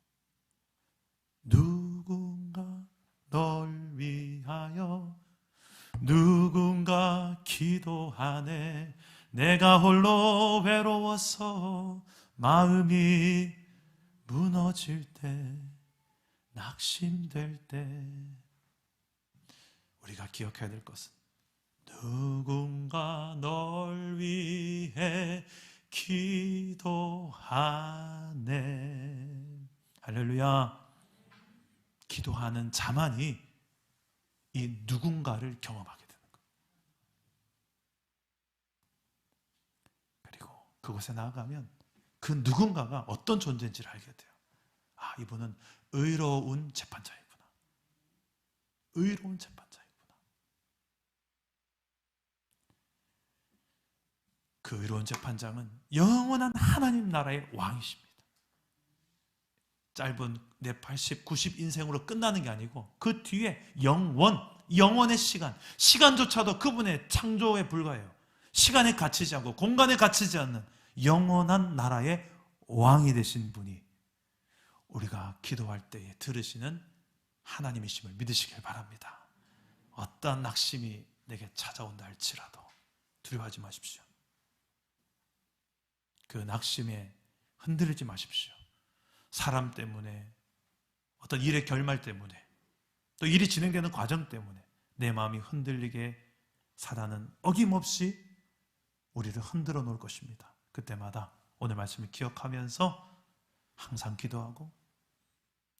누군가 널 위하여 누군가 기도하네. 내가 홀로 외로워서 마음이 무너질 때, 낙심될 때 우리가 기억해야 될 것은 누군가 널 위해 기도하네. 할렐루야. 기도하는 자만이 이 누군가를 경험하게 되는 거예요. 그리고 그곳에 나아가면 그 누군가가 어떤 존재인지를 알게 돼요. 아, 이분은 의로운 재판장이구나. 의로운 재판장이구나. 그 의로운 재판장은 영원한 하나님 나라의 왕이십니다. 짧은 내 80, 90 인생으로 끝나는 게 아니고 그 뒤에 영원의 시간조차도 그분의 창조에 불과해요. 시간에 갇히지 않고 공간에 갇히지 않는 영원한 나라의 왕이 되신 분이 우리가 기도할 때에 들으시는 하나님이심을 믿으시길 바랍니다. 어떠한 낙심이 내게 찾아온다 할지라도 두려워하지 마십시오. 그 낙심에 흔들리지 마십시오. 사람 때문에, 어떤 일의 결말 때문에, 또 일이 진행되는 과정 때문에 내 마음이 흔들리게 사단은 어김없이 우리를 흔들어 놓을 것입니다. 그때마다 오늘 말씀을 기억하면서 항상 기도하고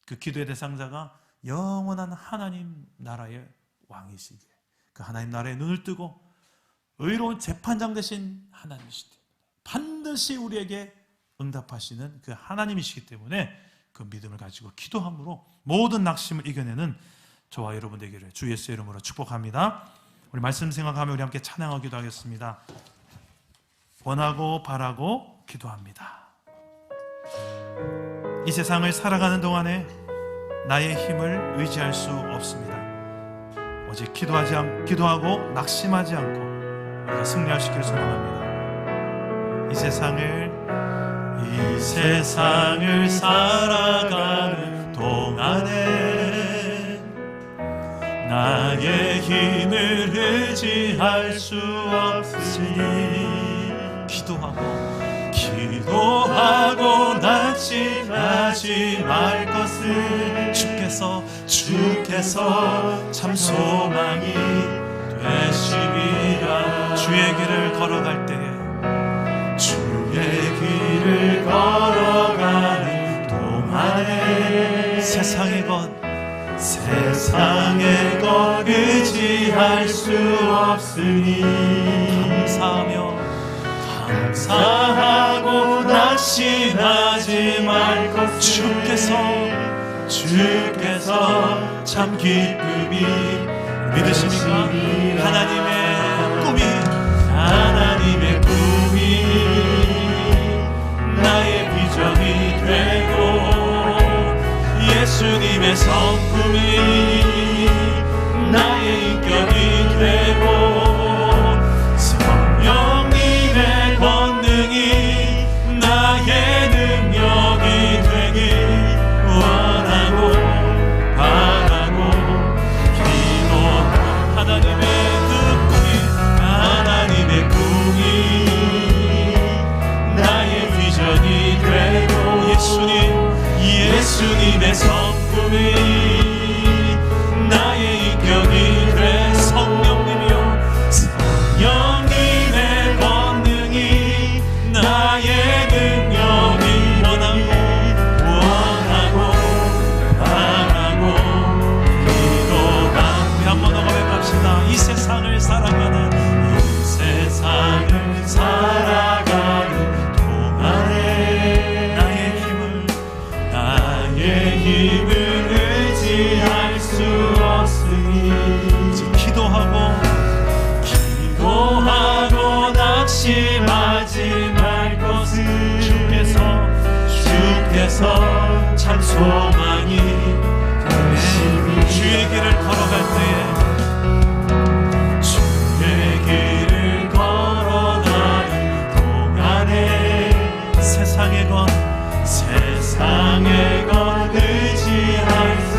그 기도의 대상자가 영원한 하나님 나라의 왕이시기에 그 하나님 나라에 눈을 뜨고 의로운 재판장 되신 하나님이시되 반드시 우리에게 응답하시는 그 하나님이시기 때문에 그 믿음을 가지고 기도함으로 모든 낙심을 이겨내는 저와 여러분 되기를 주 예수의 이름으로 축복합니다. 우리 말씀 생각하며 우리 함께 찬양하기도 하겠습니다. 원하고 바라고 기도합니다. 이 세상을 살아가는 동안에 나의 힘을 의지할 수 없습니다. 오직 기도하고 낙심하지 않고 우리가 승리할 수 있기를 소망합니다. 이 세상을 살아가는 동안에 나의 힘을 의지할 수 없으니 기도하고 낙심하지 말 것을 주께서 참 소망이 되시리라. 주의 길을 걸어갈 때에 주의 길을 걸어가는 동안에 세상의 것 의지할 수 없으니 감사하고 낙심하지 말 것 주께서 참 기쁨이 믿으십니까? 하나님의 꿈이 나의 비전이 되고 예수님의 성품이 나의 인격이 되고 성령님의 권능이 나의 능력이 되길 원하고 바라고 기도하고 하나님의 꿈이 나의 비전이 되고 예수님의 성품이 나의 인격이 돼 성령님의 권능이 나의 능력이 원하고 바라고 기도하. 우리 한번 억압해 갑시다. 이 세상을 살아가는 동안에 나의 힘을 의지할 수 없으니 기도하고 낙심하지 말 것을 주께서 참 소망이 되시니 주의 길을 걸어갈 때에 세상의 것 의지할 수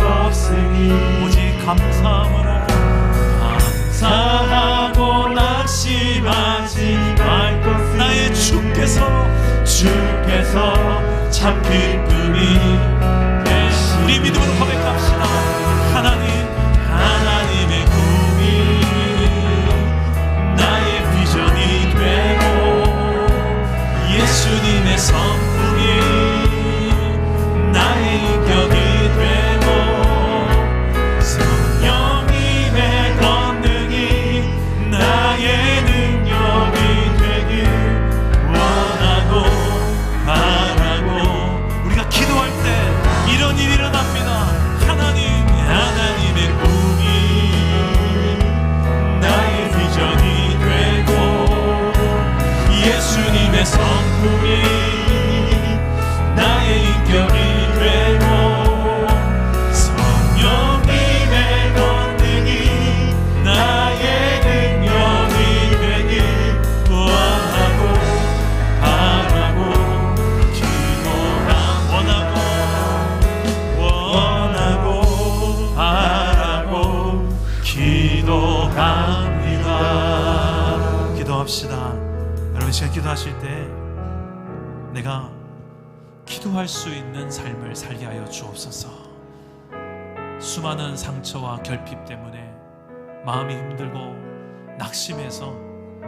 없으니 오직 감사하고 낙심하지 말 것 나의 주께서 참 기쁨이 되시니 우리 믿음으로 고백합시다. 하나님의 꿈이 나의 비전이 되고 예수님의 성품이 나의 인격이 되고 성령님의 권능이 나의 능력이 되길 원하고 바라고 우리가 기도할 때 이런 일이 일어납니다. 하나님의 꿈이 나의 비전이 되고 예수님의 성품이 나의 인격이 되고 성령님의 권능이 나의 능력이 되길 원하고 바라고 기도합니다. 기도합시다. 여러분 시간 기도하실 때 내가 기도할 수 있는 삶을 살게 하여 주옵소서. 수많은 상처와 결핍 때문에 마음이 힘들고 낙심해서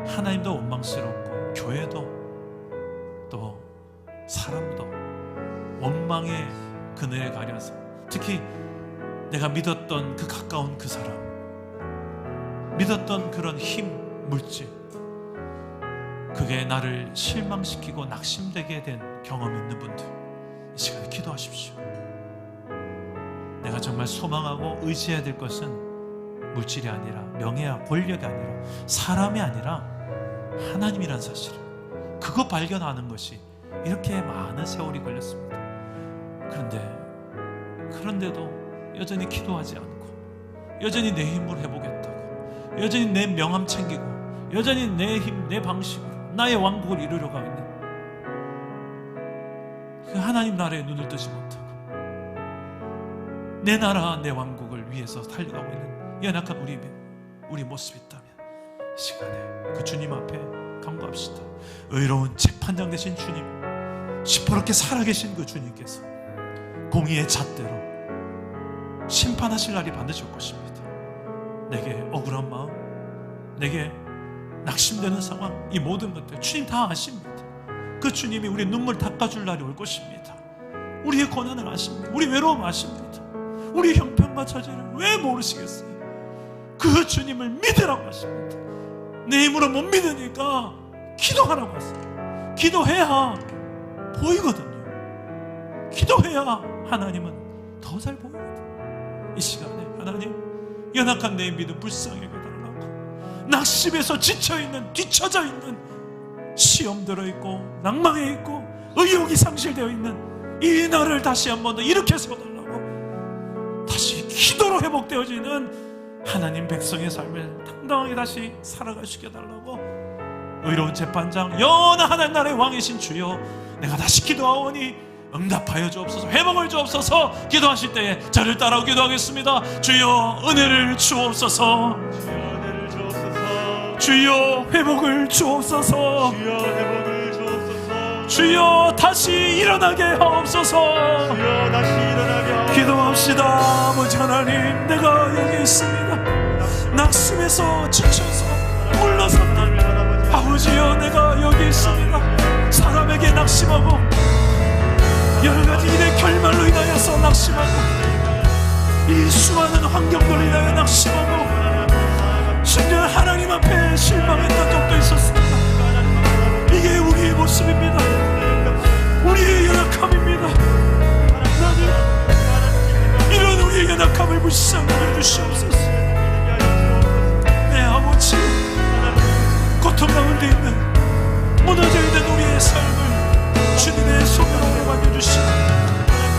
하나님도 원망스럽고 교회도 또 사람도 원망의 그늘에 가려서 특히 내가 믿었던 그 가까운 그 사람, 믿었던 그런 힘, 물질, 그게 나를 실망시키고 낙심되게 된 경험이 있는 분들, 이 시간에 기도하십시오. 내가 정말 소망하고 의지해야 될 것은 물질이 아니라, 명예와 권력이 아니라, 사람이 아니라 하나님이란 사실을, 그거 발견하는 것이 이렇게 많은 세월이 걸렸습니다. 그런데도 여전히 기도하지 않고, 여전히 내 힘으로 해보겠다고, 여전히 내 명함 챙기고, 여전히 내 힘, 내 방식으로 나의 왕국을 이루려고 하고 있는, 그 하나님 나라에 눈을 뜨지 못하고 내 나라, 내 왕국을 위해서 달려가고 있는 연약한 우리 모습이 있다면, 이 시간에 그 주님 앞에 간구합시다. 의로운 재판장 되신 주님, 시퍼렇게 살아계신 그 주님께서 공의의 잣대로 심판하실 날이 반드시 올 것입니다. 내게 억울한 마음, 내게 낙심되는 상황, 이 모든 것들 주님 다 아십니다. 그 주님이 우리의 눈물 닦아줄 날이 올 것입니다. 우리의 고난을 아십니다. 우리 외로움 아십니다. 우리 형편과 처지를 왜 모르시겠어요? 그 주님을 믿으라고 하십니다. 내 힘으로 못 믿으니까 기도하라고 하세요. 기도해야 보이거든요. 기도해야 하나님은 더 잘 보이거든요. 이 시간에 하나님, 연약한 내 믿음 불쌍히 해달라고, 낙심에서 지쳐있는, 뒤처져 있는, 시험 들어있고 낭망해 있고 의욕이 상실되어 있는 이 나를 다시 한 번 더 일으켜 세워달라고, 다시 기도로 회복되어지는 하나님 백성의 삶을 당당하게 다시 살아가시게 해달라고, 의로운 재판장, 영원한 하나님 나라의 왕이신 주여, 내가 다시 기도하오니 응답하여 주옵소서, 회복을 주옵소서. 기도하실 때에 저를 따라 기도하겠습니다. 주여 은혜를 주옵소서, 주여 회복을 주옵소서, 주여 회복을 주옵소서, 주여 다시 일어나게 하옵소서. 주여 다시 일어나게 하옵소서. 기도합시다. 아버지 하나님, 내가 여기 있습니다. 낙심해서 지쳐서 물러섰다. 아버지여, 내가 여기 있습니다. 사람에게 낙심하고 여러가지 일의 결말로 인하여서 낙심하고, 이 수많은 환경들로 인하여 낙심하고, 심지어 하나님 앞에 실망했던 적도 있었습니다. 이게 우리의 모습입니다. 우리의 연약함입니다. 하나님, 이런 우리의 연약함을 무시하게 해주시옵소서. 내 아버지, 고통 가운데 있는, 무너져 있는 우리의 삶을 주님의 손으로 만져주시고,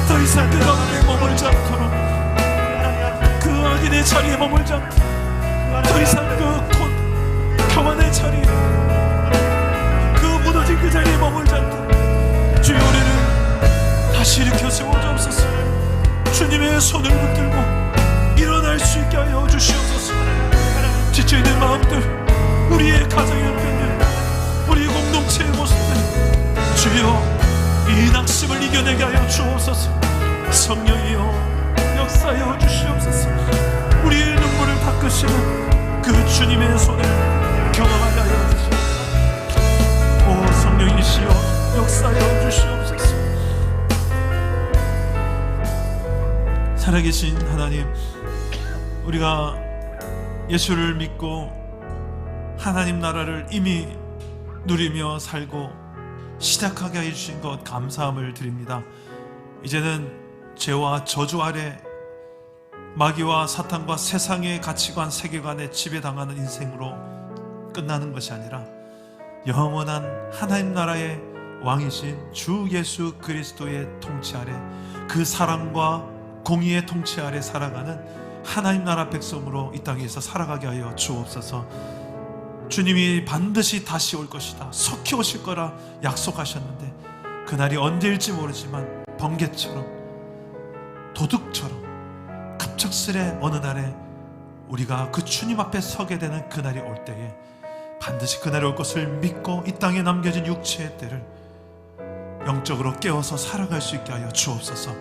더 이상 그 가운데 머물지 않도록, 그 악인의 자리에 머물지 않도록, 더 이상 그 교만의 자리에, 그 무너진 그 자리에 머물지 않도록 주여, 우리를 다시 일으켜 세워주옵소서. 주님의 손을 붙들고 일어날 수 있게 하여 주시옵소서. 지쳐있는 마음들, 우리의 가정의 형편들, 우리 공동체의 모습들, 주여 이 낙심을 이겨내게 하여 주옵소서. 성령이여 역사하여 주시옵소서. 우리의 눈물을 닦으시는 그 주님의 손을 경험하게 하여 주시옵소서. 오 성령이시여 역사하여 주시옵소서. 살아계신 하나님, 우리가 예수를 믿고 하나님 나라를 이미 누리며 살고 시작하게 해주신 것 감사함을 드립니다. 이제는 죄와 저주 아래 마귀와 사탄과 세상의 가치관, 세계관에 지배당하는 인생으로 끝나는 것이 아니라 영원한 하나님 나라의 왕이신 주 예수 그리스도의 통치 아래, 그 사랑과 공의의 통치 아래 살아가는 하나님 나라 백성으로 이 땅에서 살아가게 하여 주옵소서. 주님이 반드시 다시 올 것이다, 속히 오실 거라 약속하셨는데, 그날이 언제일지 모르지만 번개처럼, 도둑처럼 갑작스레 어느 날에 우리가 그 주님 앞에 서게 되는 그날이 올 때에 반드시 그날이 올 것을 믿고 이 땅에 남겨진 육체의 때를 영적으로 깨워서 살아갈 수 있게 하여 주옵소서.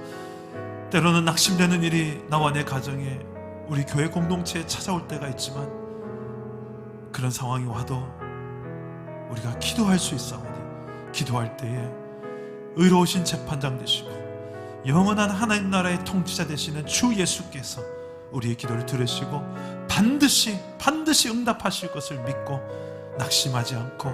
때로는 낙심되는 일이 나와 내 가정에, 우리 교회 공동체에 찾아올 때가 있지만, 그런 상황이 와도 우리가 기도할 수 있사오니, 기도할 때에 의로우신 재판장 되시고 영원한 하나님 나라의 통치자 되시는 주 예수께서 우리의 기도를 들으시고 반드시 응답하실 것을 믿고 낙심하지 않고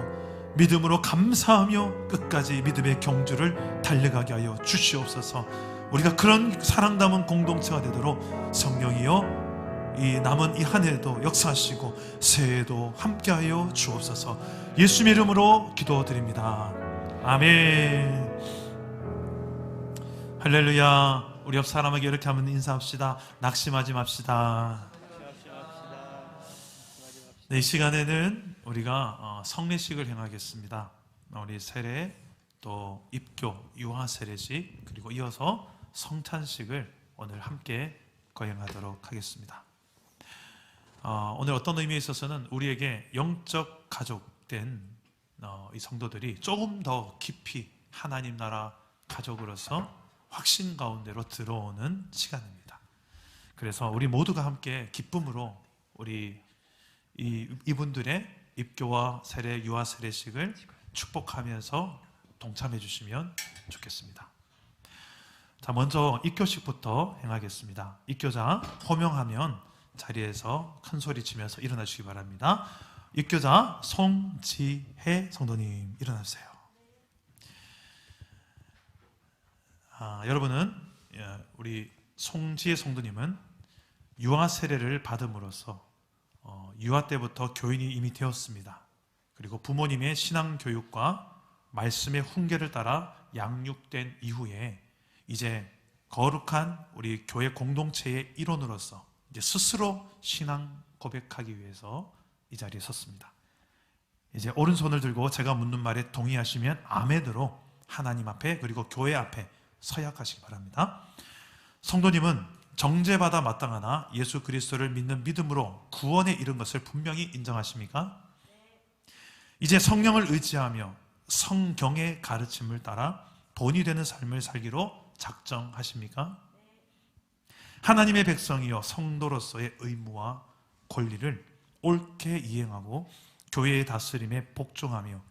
믿음으로 감사하며 끝까지 믿음의 경주를 달려가게 하여 주시옵소서. 우리가 그런 사랑 담은 공동체가 되도록 성령이여 이 남은 이 한 해도 역사하시고 새해에도 함께하여 주옵소서. 예수님의 이름으로 기도드립니다. 아멘. 할렐루야. 우리 옆 사람에게 이렇게 한번 인사합시다. 낙심하지 맙시다. 네, 이 시간에는 우리가 성례식을 행하겠습니다. 우리 세례, 또 입교, 유아 세례식, 그리고 이어서 성찬식을 오늘 함께 거행하도록 하겠습니다. 오늘 어떤 의미에 있어서는 우리에게 영적 가족된 이 성도들이 조금 더 깊이 하나님 나라 가족으로서 확신 가운데로 들어오는 시간입니다. 그래서 우리 모두가 함께 기쁨으로 우리 이분들의 입교와 세례, 유아 세례식을 축복하면서 동참해 주시면 좋겠습니다. 자, 먼저 입교식부터 행하겠습니다. 입교자 호명하면 자리에서 큰 소리 치면서 일어나 주시기 바랍니다. 입교자 송지혜 성도님 일어나주세요. 여러분은 우리 송지혜 성도님은 유아 세례를 받음으로써 유아 때부터 교인이 이미 되었습니다. 그리고 부모님의 신앙 교육과 말씀의 훈계를 따라 양육된 이후에 이제 거룩한 우리 교회 공동체의 일원으로서 이제 스스로 신앙 고백하기 위해서 이 자리에 섰습니다. 이제 오른손을 들고 제가 묻는 말에 동의하시면 아멘으로 하나님 앞에 그리고 교회 앞에 서약하시기 바랍니다. 성도님은 정죄받아 마땅하나 예수 그리스도를 믿는 믿음으로 구원에 이른 것을 분명히 인정하십니까? 이제 성령을 의지하며 성경의 가르침을 따라 본이 되는 삶을 살기로 작정하십니까? 하나님의 백성이여 성도로서의 의무와 권리를 옳게 이행하고 교회의 다스림에 복종하며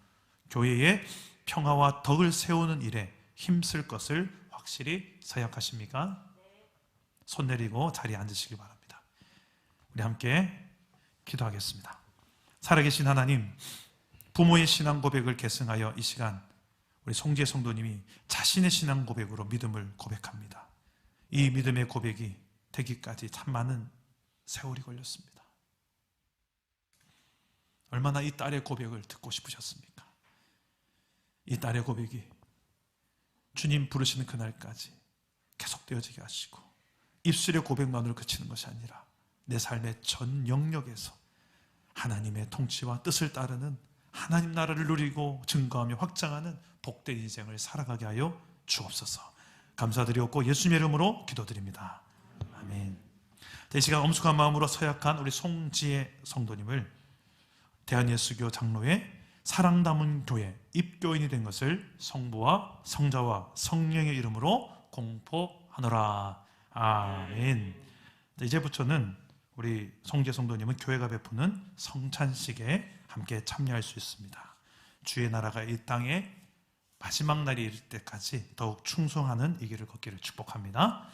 교회의 평화와 덕을 세우는 일에 힘쓸 것을 확실히 서약하십니까? 손 내리고 자리에 앉으시기 바랍니다. 우리 함께 기도하겠습니다. 살아계신 하나님, 부모의 신앙 고백을 계승하여 이 시간 우리 송지혜 성도님이 자신의 신앙 고백으로 믿음을 고백합니다. 이 믿음의 고백이 되기까지 참 많은 세월이 걸렸습니다. 얼마나 이 딸의 고백을 듣고 싶으셨습니까? 이 딸의 고백이 주님 부르시는 그날까지 계속되어지게 하시고 입술의 고백만으로 그치는 것이 아니라 내 삶의 전 영역에서 하나님의 통치와 뜻을 따르는 하나님 나라를 누리고 증거하며 확장하는 복된 인생을 살아가게 하여 주옵소서. 감사드리옵고 예수님의 이름으로 기도드립니다. 아멘. 이 시간 엄숙한 마음으로 서약한 우리 송지혜 성도님을 대한예수교 장로의 사랑 담은 교회 입교인이 된 것을 성부와 성자와 성령의 이름으로 공포하노라. 아멘. 이제부터는 우리 송지혜 성도님은 교회가 베푸는 성찬식에 함께 참여할 수 있습니다. 주의 나라가 이 땅에 마지막 날이 이를 때까지 더욱 충성하는 이 길을 걷기를 축복합니다.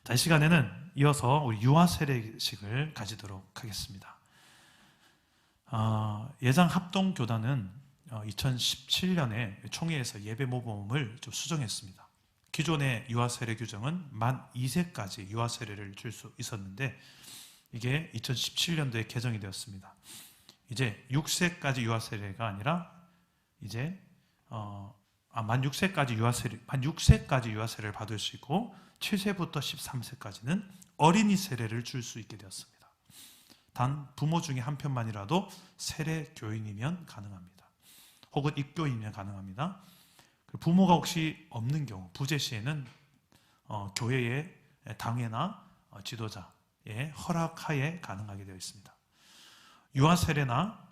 자, 이 시간에는 이어서 우리 유아 세례식을 가지도록 하겠습니다. 예장 합동교단은 2017년에 총회에서 예배 모범을 좀 수정했습니다. 기존의 유아 세례 규정은 만 2세까지 유아 세례를 줄 수 있었는데 이게 2017년도에 개정이 되었습니다. 이제 6세까지 유아 세례가 아니라 이제 만 6세까지 유아 세례를 받을 수 있고 7세부터 13세까지는 어린이 세례를 줄 수 있게 되었습니다. 단 부모 중에 한 편만이라도 세례 교인이면 가능합니다. 혹은 입교인이면 가능합니다. 부모가 혹시 없는 경우 부재 시에는 교회의 당회나 지도자의 허락하에 가능하게 되어 있습니다. 유아 세례나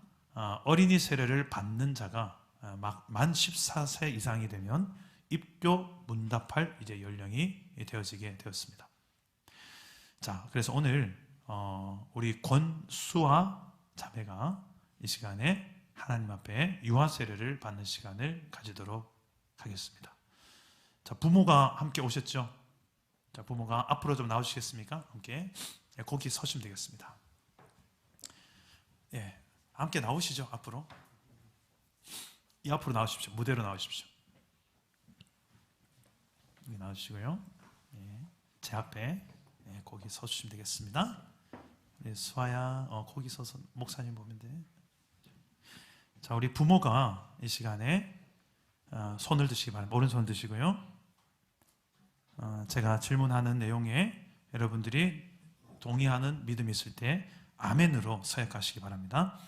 어린이 세례를 받는 자가 만 14세 이상이 되면 입교 문답할 이제 연령이 되어지게 되었습니다. 자, 그래서 오늘 우리 권수아 자매가 이 시간에 하나님 앞에 유아 세례를 받는 시간을 가지도록 하겠습니다. 자, 부모가 함께 오셨죠? 자, 부모가 앞으로 좀 나오시겠습니까? 함께 거기 서시면 되겠습니다. 예, 함께 나오시죠, 앞으로. 이 앞으로 나오십시오. 무대로 나오십시오. 여기 나오시고요. 제 앞에 거기 서주시면 되겠습니다. 수아야, 거기 서서 목사님 보면 돼. 자, 우리 부모가 이 시간에 손을 드시기 바랍니다. 오른손 드시고요. 제가 질문하는 내용에 여러분들이 동의하는 믿음이 있을 때 아멘으로 서약하시기 바랍니다.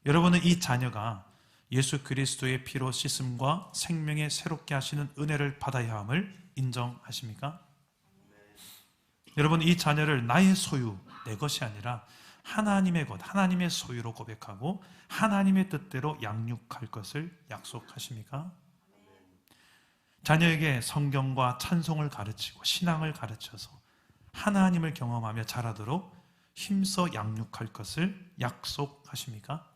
여러분은 이 자녀가 예수 그리스도의 피로 씻음과 생명에 새롭게 하시는 은혜를 받아야 함을 인정하십니까? 여러분, 이 자녀를 나의 소유, 내 것이 아니라 하나님의 것, 하나님의 소유로 고백하고 하나님의 뜻대로 양육할 것을 약속하십니까? 자녀에게 성경과 찬송을 가르치고 신앙을 가르쳐서 하나님을 경험하며 자라도록 힘써 양육할 것을 약속하십니까?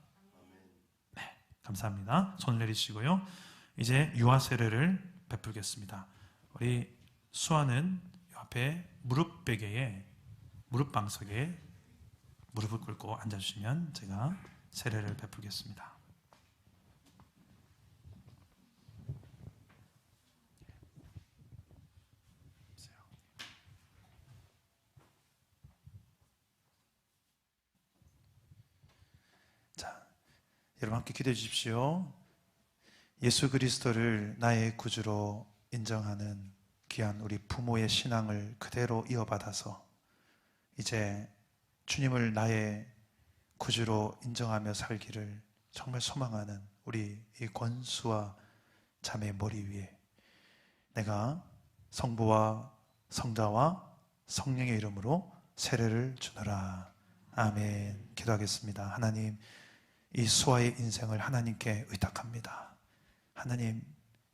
네, 감사합니다. 손을 내리시고요. 이제 유아 세례를 베풀겠습니다. 우리 수아는 앞에 무릎베개에, 무릎방석에 무릎을 꿇고 앉아주시면 제가 세례를 베풀겠습니다. 자, 여러분 함께 기도해 주십시오. 예수 그리스도를 나의 구주로 인정하는 귀한 우리 부모의 신앙을 그대로 이어받아서 이제 주님을 나의 구주로 인정하며 살기를 정말 소망하는 우리 이 권수와 자매 머리 위에 내가 성부와 성자와 성령의 이름으로 세례를 주노라. 아멘. 기도하겠습니다. 하나님, 이 수아의 인생을 하나님께 의탁합니다. 하나님,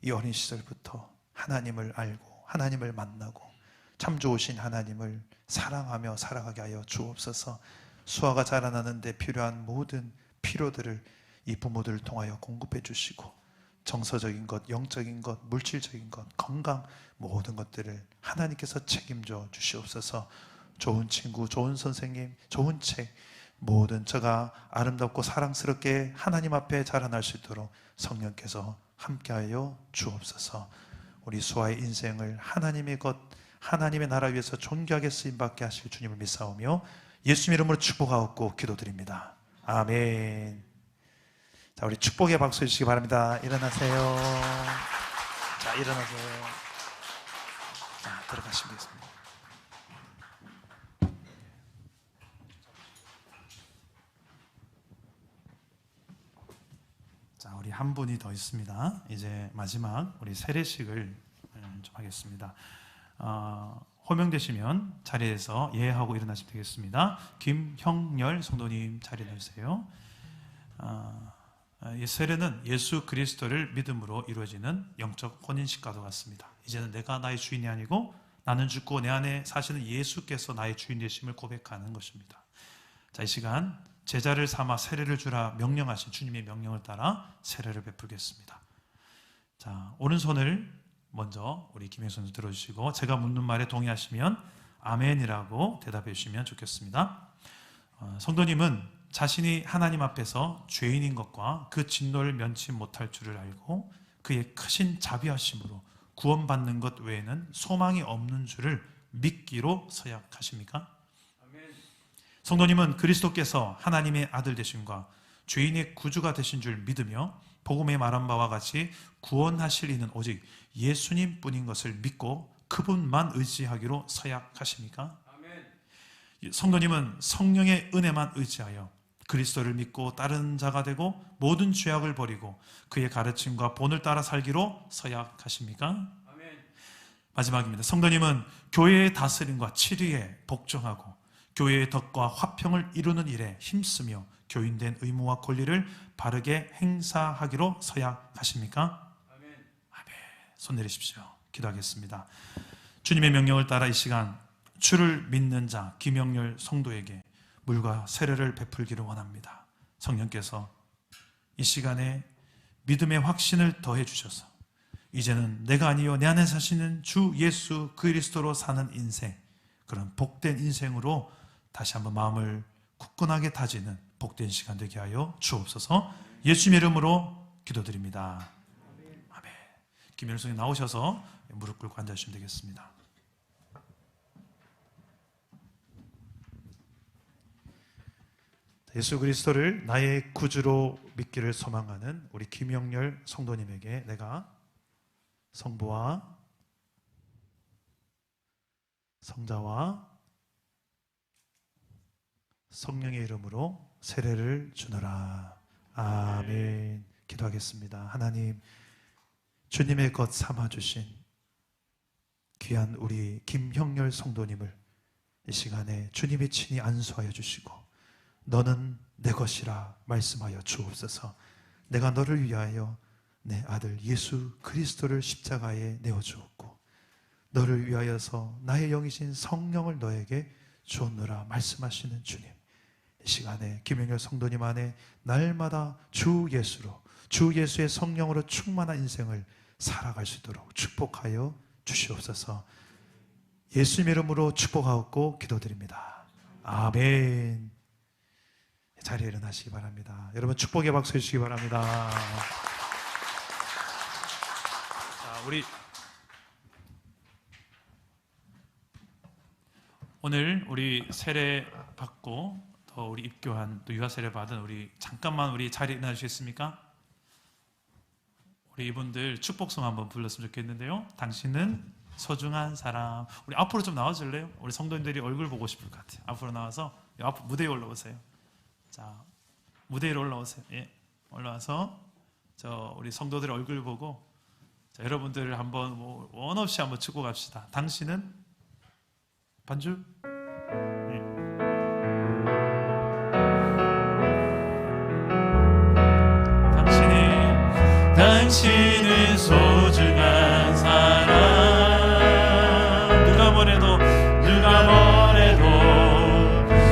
이 어린 시절부터 하나님을 알고 하나님을 만나고 참 좋으신 하나님을 사랑하며 살아가게 하여 주옵소서. 수아가 자라나는데 필요한 모든 필요들을 이 부모들을 통하여 공급해 주시고 정서적인 것, 영적인 것, 물질적인 것, 건강 모든 것들을 하나님께서 책임져 주시옵소서. 좋은 친구, 좋은 선생님, 좋은 책 모든 저가 아름답고 사랑스럽게 하나님 앞에 자라날 수 있도록 성령께서 함께하여 주옵소서. 우리 수아의 인생을 하나님의 것, 하나님의 나라 위해서 존귀하게 쓰임받게 하실 주님을 믿사오며 예수님 이름으로 축복하옵고 기도드립니다. 아멘. 자, 우리 축복의 박수 해주시기 바랍니다. 일어나세요. 자, 일어나세요. 자, 들어가시면 되겠습니다. 자, 우리 한 분이 더 있습니다. 이제 마지막 우리 세례식을 좀 하겠습니다. 호명되시면 자리에서 예하고 일어나시면 되겠습니다. 김형렬 성도님 자리 내주세요. 세례는 예수 그리스도를 믿음으로 이루어지는 영적 혼인식과도 같습니다. 이제는 내가 나의 주인이 아니고 나는 죽고 내 안에 사시는 예수께서 나의 주인 되심을 고백하는 것입니다. 자, 이 시간 제자를 삼아 세례를 주라 명령하신 주님의 명령을 따라 세례를 베풀겠습니다. 자, 오른손을 먼저 우리 김혜선 선수 들어주시고 제가 묻는 말에 동의하시면 아멘이라고 대답해 주시면 좋겠습니다. 성도님은 자신이 하나님 앞에서 죄인인 것과 그 진노를 면치 못할 줄을 알고 그의 크신 자비하심으로 구원받는 것 외에는 소망이 없는 줄을 믿기로 서약하십니까? 성도님은 그리스도께서 하나님의 아들 되심과 죄인의 구주가 되신 줄 믿으며 복음에 말한 바와 같이 구원하실 이는 오직 예수님 뿐인 것을 믿고 그분만 의지하기로 서약하십니까? 성도님은 성령의 은혜만 의지하여 그리스도를 믿고 따르는 자가 되고 모든 죄악을 버리고 그의 가르침과 본을 따라 살기로 서약하십니까? 마지막입니다. 성도님은 교회의 다스림과 치리에 복종하고 교회의 덕과 화평을 이루는 일에 힘쓰며 교인된 의무와 권리를 바르게 행사하기로 서약하십니까? 아멘. 손 내리십시오. 기도하겠습니다. 주님의 명령을 따라 이 시간 주를 믿는 자 김영렬 성도에게 물과 세례를 베풀기를 원합니다. 성령께서 이 시간에 믿음의 확신을 더해 주셔서 이제는 내가 아니요 내 안에 사시는 주 예수 그리스도로 사는 인생, 그런 복된 인생으로 다시 한번 마음을 굳건하게 다지는 복된 시간 되게 하여 주옵소서. 예수님의 이름으로 기도드립니다. 아멘. 김일성이 나오셔서 무릎 꿇고 앉아주시면 되겠습니다. 예수 그리스도를 나의 구주로 믿기를 소망하는 우리 김영렬 성도님에게 내가 성부와 성자와 성령의 이름으로 세례를 주노라. 아멘. 기도하겠습니다. 하나님, 주님의 것 삼아주신 귀한 우리 김형렬 성도님을 이 시간에 주님이 친히 안수하여 주시고 너는 내 것이라 말씀하여 주옵소서. 내가 너를 위하여 내 아들 예수 그리스도를 십자가에 내어주었고 너를 위하여서 나의 영이신 성령을 너에게 주었노라 말씀하시는 주님, 이 시간에 김영렬 성도님 안에 날마다 주 예수로, 주 예수의 성령으로 충만한 인생을 살아갈 수 있도록 축복하여 주시옵소서. 예수님 이름으로 축복하옵고 기도드립니다. 아멘. 자리에 일어나시기 바랍니다. 여러분 축복의 박수 해주시기 바랍니다. 자, 오늘 우리 세례 받고 또 우리 입교한 또 유아 세례 받은 우리 잠깐만 우리 자리에 일어나 주시겠습니까? 우리 이분들 축복성 한번 불렀으면 좋겠는데요. 당신은 소중한 사람. 우리 앞으로 좀 나와줄래요? 우리 성도님들이 얼굴 보고 싶을 것 같아요. 앞으로 나와서 앞으로 무대에 올라오세요. 자, 무대 위로 올라오세요. 예, 올라와서 우리 성도들의 얼굴 보고 자, 여러분들을 한번 원 없이 한번 축복합시다. 당신은 반주. 예. 당신은 소중한 사람. 누가 뭐래도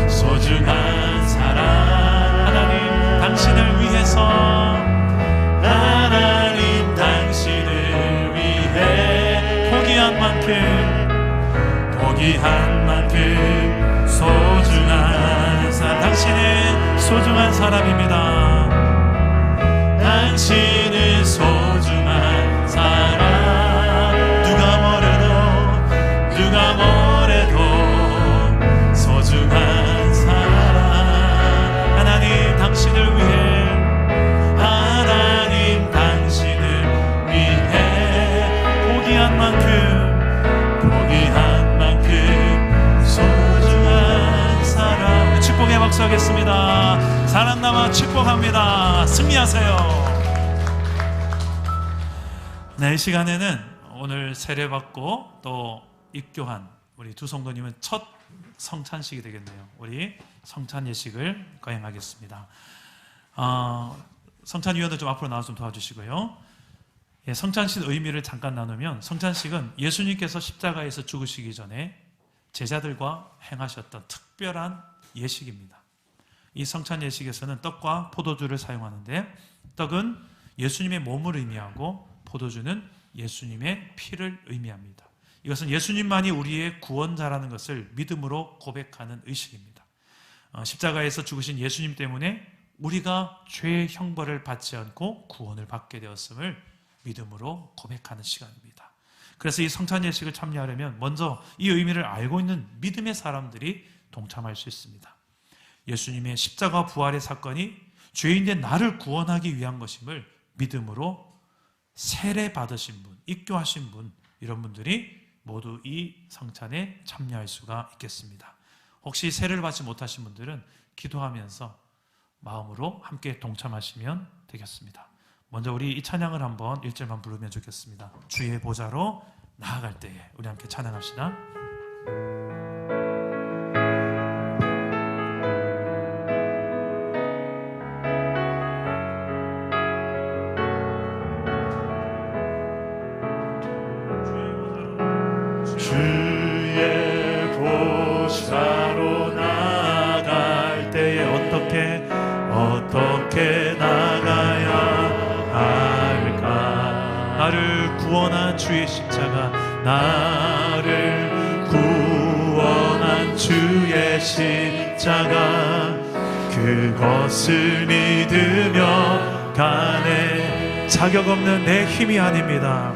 소중한 사람. 하나님 당신을 위해서, 하나님 당신을 위해 포기한 만큼 소중한 사람. 당신은 소중한 사람입니다. 당신은 소중한 사람. 누가 뭐래도 소중한 사람. 하나님 당신을 위해, 하나님 당신을 위해 포기한 만큼 소중한 사람. 축복의 박수 하겠습니다. 살아남아 축복합니다. 승리하세요. 네, 이 시간에는 오늘 세례받고 또 입교한 우리 두 성도님은 첫 성찬식이 되겠네요. 우리 성찬 예식을 거행하겠습니다. 성찬위원들 좀 앞으로 나와서 좀 도와주시고요. 예, 성찬식 의미를 잠깐 나누면, 성찬식은 예수님께서 십자가에서 죽으시기 전에 제자들과 행하셨던 특별한 예식입니다. 이 성찬 예식에서는 떡과 포도주를 사용하는데, 떡은 예수님의 몸을 의미하고 포도주는 예수님의 피를 의미합니다. 이것은 예수님만이 우리의 구원자라는 것을 믿음으로 고백하는 의식입니다. 십자가에서 죽으신 예수님 때문에 우리가 죄의 형벌을 받지 않고 구원을 받게 되었음을 믿음으로 고백하는 시간입니다. 그래서 이 성찬 예식을 참여하려면 먼저 이 의미를 알고 있는 믿음의 사람들이 동참할 수 있습니다. 예수님의 십자가 부활의 사건이 죄인된 나를 구원하기 위한 것임을 믿음으로 세례 받으신 분, 입교하신 분, 이런 분들이 모두 이 성찬에 참여할 수가 있겠습니다. 혹시 세례를 받지 못하신 분들은 기도하면서 마음으로 함께 동참하시면 되겠습니다. 먼저 우리 이 찬양을 한번 1절만 부르면 좋겠습니다. 주의 보좌로 나아갈 때에 우리 함께 찬양합시다. 주의 보좌로 나아갈 때에 어떻게 나가야 할까? 나를 구원한 주의 십자가, 나를 구원한 주의 십자가, 그것을 믿으며 간에 자격 없는 내 힘이 아닙니다.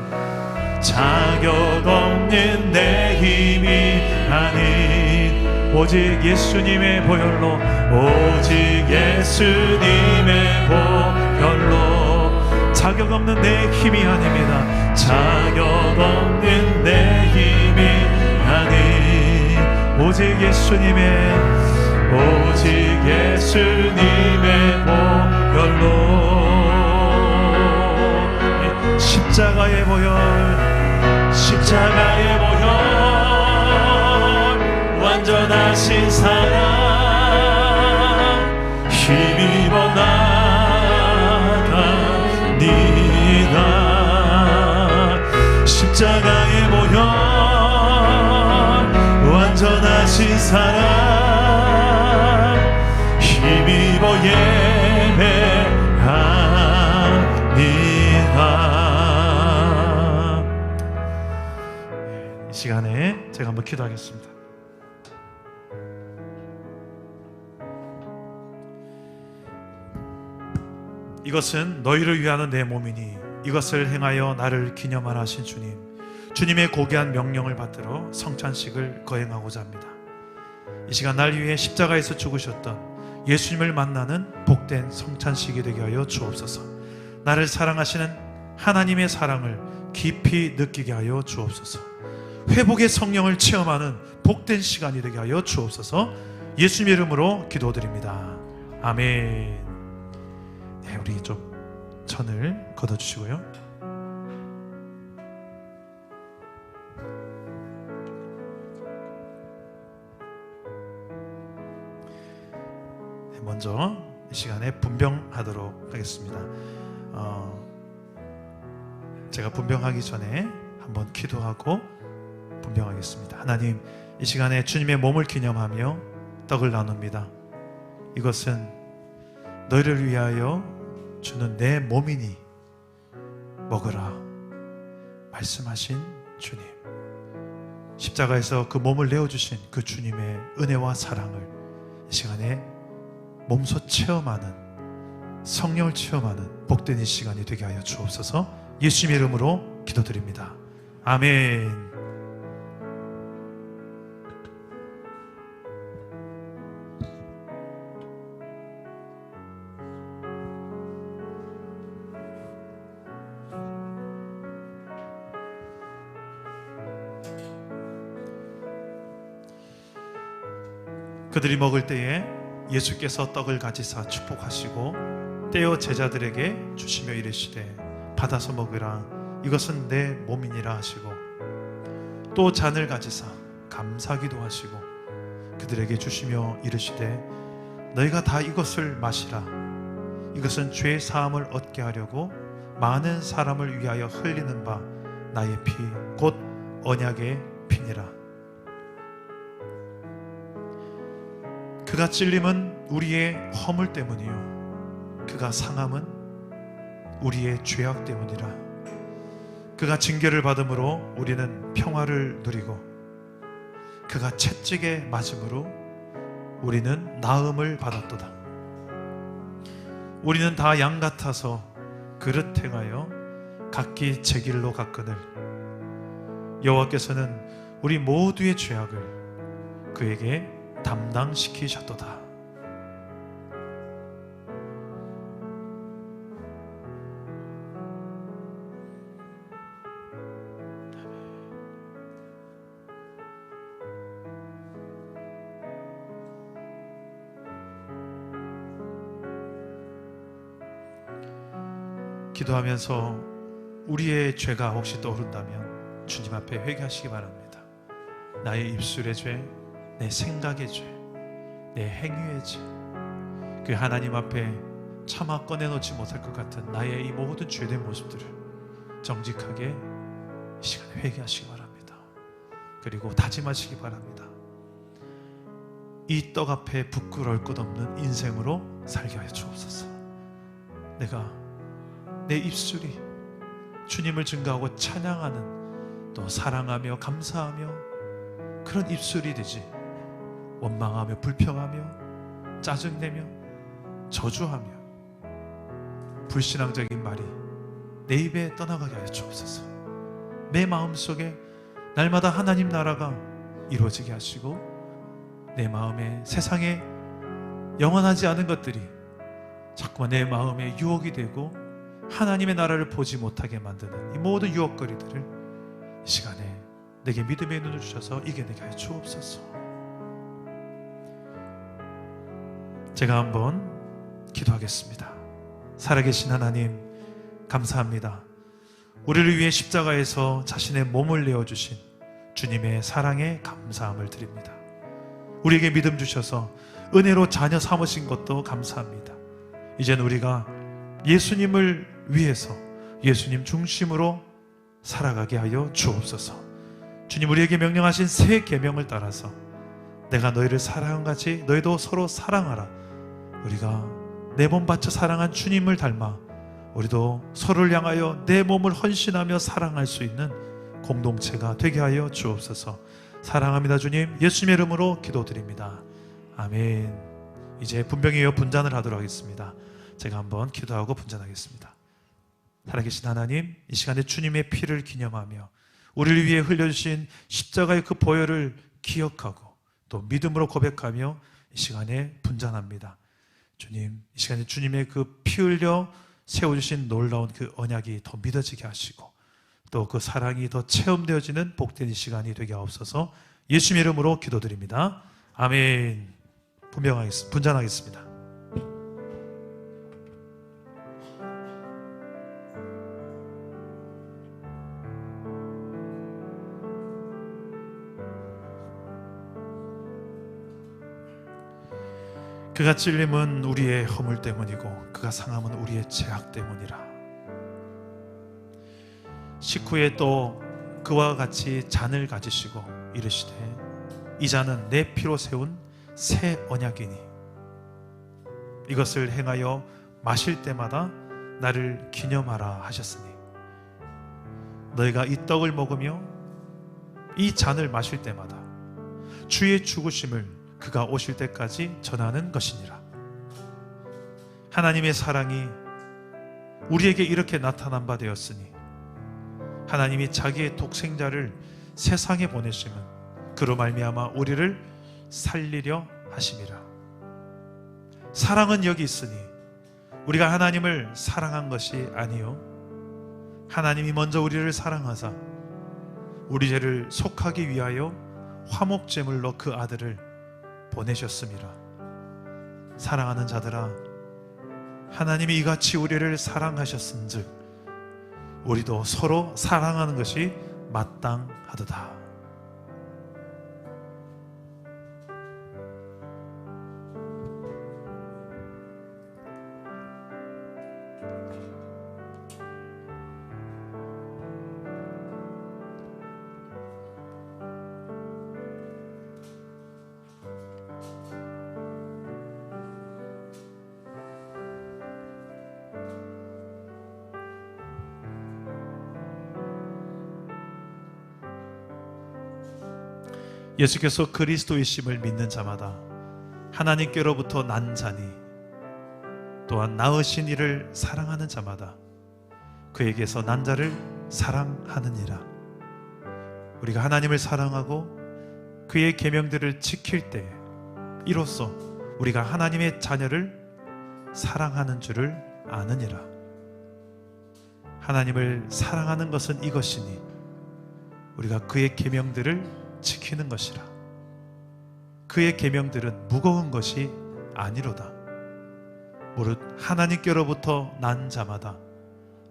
자격 없는 내 힘이 아닌 오직 예수님의 보혈로, 오직 예수님의 보혈로, 자격 없는 내 힘이 아닙니다. 자격 없는 내 힘이 아닌 오직 예수님의, 오직 예수님의 보혈로, 십자가의 보혈, 십자가의 보혈, 완전하신 사랑 힘입어 나갑니다. 십자가의 보혈, 완전하신 사랑 힘입어 예배합니다. 이 시간에 제가 한번 기도하겠습니다. 이것은 너희를 위하는 내 몸이니 이것을 행하여 나를 기념하라 하신 주님, 주님의 고귀한 명령을 받들어 성찬식을 거행하고자 합니다. 이 시간 날 위해 십자가에서 죽으셨던 예수님을 만나는 복된 성찬식이 되게 하여 주옵소서. 나를 사랑하시는 하나님의 사랑을 깊이 느끼게 하여 주옵소서. 회복의 성령을 체험하는 복된 시간이 되게 하여 주옵소서. 예수님 이름으로 기도드립니다. 아멘. 네, 우리 좀 천을 걷어주시고요. 네, 먼저 이 시간에 분병하도록 하겠습니다. 제가 분병하기 전에 한번 기도하고 분병하겠습니다. 하나님, 이 시간에 주님의 몸을 기념하며 떡을 나눕니다. 이것은 너희를 위하여 주는 내 몸이니 먹으라 말씀하신 주님, 십자가에서 그 몸을 내어주신 그 주님의 은혜와 사랑을 이 시간에 몸소 체험하는, 성령을 체험하는 복된 이 시간이 되게 하여 주옵소서. 예수님의 이름으로 기도드립니다. 아멘. 그들이 먹을 때에 예수께서 떡을 가지사 축복하시고 떼어 제자들에게 주시며 이르시되 받아서 먹으라, 이것은 내 몸이니라 하시고, 또 잔을 가지사 감사기도 하시고 그들에게 주시며 이르시되 너희가 다 이것을 마시라, 이것은 죄 사함을 얻게 하려고 많은 사람을 위하여 흘리는 바 나의 피 곧 언약의 피니라. 그가 찔림은 우리의 허물 때문이요 그가 상함은 우리의 죄악 때문이라. 그가 징계를 받음으로 우리는 평화를 누리고 그가 채찍에 맞음으로 우리는 나음을 받았도다. 우리는 다 양 같아서 그릇 행하여 각기 제 길로 갔거늘 여호와께서는 우리 모두의 죄악을 그에게 담당시키셨도다. 기도하면서 우리의 죄가 혹시 떠오른다면 주님 앞에 회개하시기 바랍니다. 나의 입술의 죄, 내 생각의 죄, 내 행위의 죄, 그 하나님 앞에 차마 꺼내놓지 못할 것 같은 나의 이 모든 죄된 모습들을 정직하게 이 시간에 회개하시기 바랍니다. 그리고 다짐하시기 바랍니다. 이 떡 앞에 부끄러울 것 없는 인생으로 살게 하여 주옵소서. 내가 내 입술이 주님을 증거하고 찬양하는, 또 사랑하며 감사하며 그런 입술이 되지, 원망하며 불평하며 짜증내며 저주하며 불신앙적인 말이 내 입에 떠나가게 하여 주옵소서. 내 마음속에 날마다 하나님 나라가 이루어지게 하시고 내 마음에 세상에 영원하지 않은 것들이 자꾸만 내 마음에 유혹이 되고 하나님의 나라를 보지 못하게 만드는 이 모든 유혹거리들을 이 시간에 내게 믿음의 눈을 주셔서 이겨내게 하여 주옵소서. 제가 한번 기도하겠습니다. 살아계신 하나님, 감사합니다. 우리를 위해 십자가에서 자신의 몸을 내어주신 주님의 사랑에 감사함을 드립니다. 우리에게 믿음 주셔서 은혜로 자녀 삼으신 것도 감사합니다. 이젠 우리가 예수님을 위해서 예수님 중심으로 살아가게 하여 주옵소서. 주님, 우리에게 명령하신 새 계명을 따라서 내가 너희를 사랑한 같이 너희도 서로 사랑하라. 우리가 내 몸 바쳐 사랑한 주님을 닮아 우리도 서로를 향하여 내 몸을 헌신하며 사랑할 수 있는 공동체가 되게 하여 주옵소서. 사랑합니다. 주님, 예수님의 이름으로 기도드립니다. 아멘. 이제 분명히요 분잔을 하도록 하겠습니다. 제가 한번 기도하고 분잔하겠습니다. 살아계신 하나님, 이 시간에 주님의 피를 기념하며 우리를 위해 흘려주신 십자가의 그 보혈을 기억하고 또 믿음으로 고백하며 이 시간에 분잔합니다. 주님, 이 시간에 주님의 그 피 흘려 세워주신 놀라운 그 언약이 더 믿어지게 하시고 또 그 사랑이 더 체험되어지는 복된 이 시간이 되게 하옵소서. 예수님의 이름으로 기도드립니다. 아멘. 분잔하겠습니다. 그가 찔림은 우리의 허물 때문이고 그가 상함은 우리의 죄악 때문이라. 식후에 또 그와 같이 잔을 가지시고 이르시되 이 잔은 내 피로 세운 새 언약이니 이것을 행하여 마실 때마다 나를 기념하라 하셨으니 너희가 이 떡을 먹으며 이 잔을 마실 때마다 주의 죽으심을 그가 오실 때까지 전하는 것이니라. 하나님의 사랑이 우리에게 이렇게 나타난 바 되었으니 하나님이 자기의 독생자를 세상에 보내심은 그로 말미암아 우리를 살리려 하심이라. 사랑은 여기 있으니 우리가 하나님을 사랑한 것이 아니요 하나님이 먼저 우리를 사랑하사 우리 죄를 속하기 위하여 화목제물로 그 아들을 보내셨습니다. 사랑하는 자들아, 하나님이 이같이 우리를 사랑하셨은즉 우리도 서로 사랑하는 것이 마땅하도다. 예수께서 그리스도이심을 믿는 자마다 하나님께로부터 난 자니 또한 낳으신 이를 사랑하는 자마다 그에게서 난 자를 사랑하느니라. 우리가 하나님을 사랑하고 그의 계명들을 지킬 때 이로써 우리가 하나님의 자녀를 사랑하는 줄을 아느니라. 하나님을 사랑하는 것은 이것이니 우리가 그의 계명들을 지키는 것이라. 그의 계명들은 무거운 것이 아니로다. 무릇 하나님께로부터 난 자마다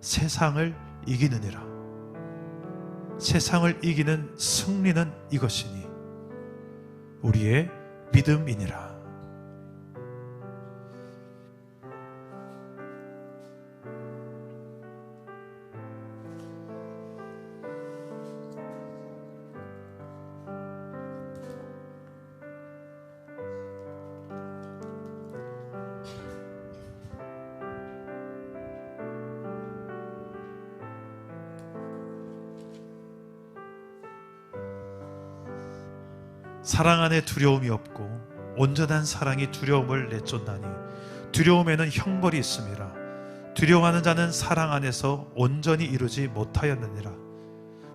세상을 이기느니라. 세상을 이기는 승리는 이것이니 우리의 믿음이니라. 사랑 안에 두려움이 없고 온전한 사랑이 두려움을 내쫓나니 두려움에는 형벌이 있음이라. 두려워하는 자는 사랑 안에서 온전히 이루지 못하였느니라.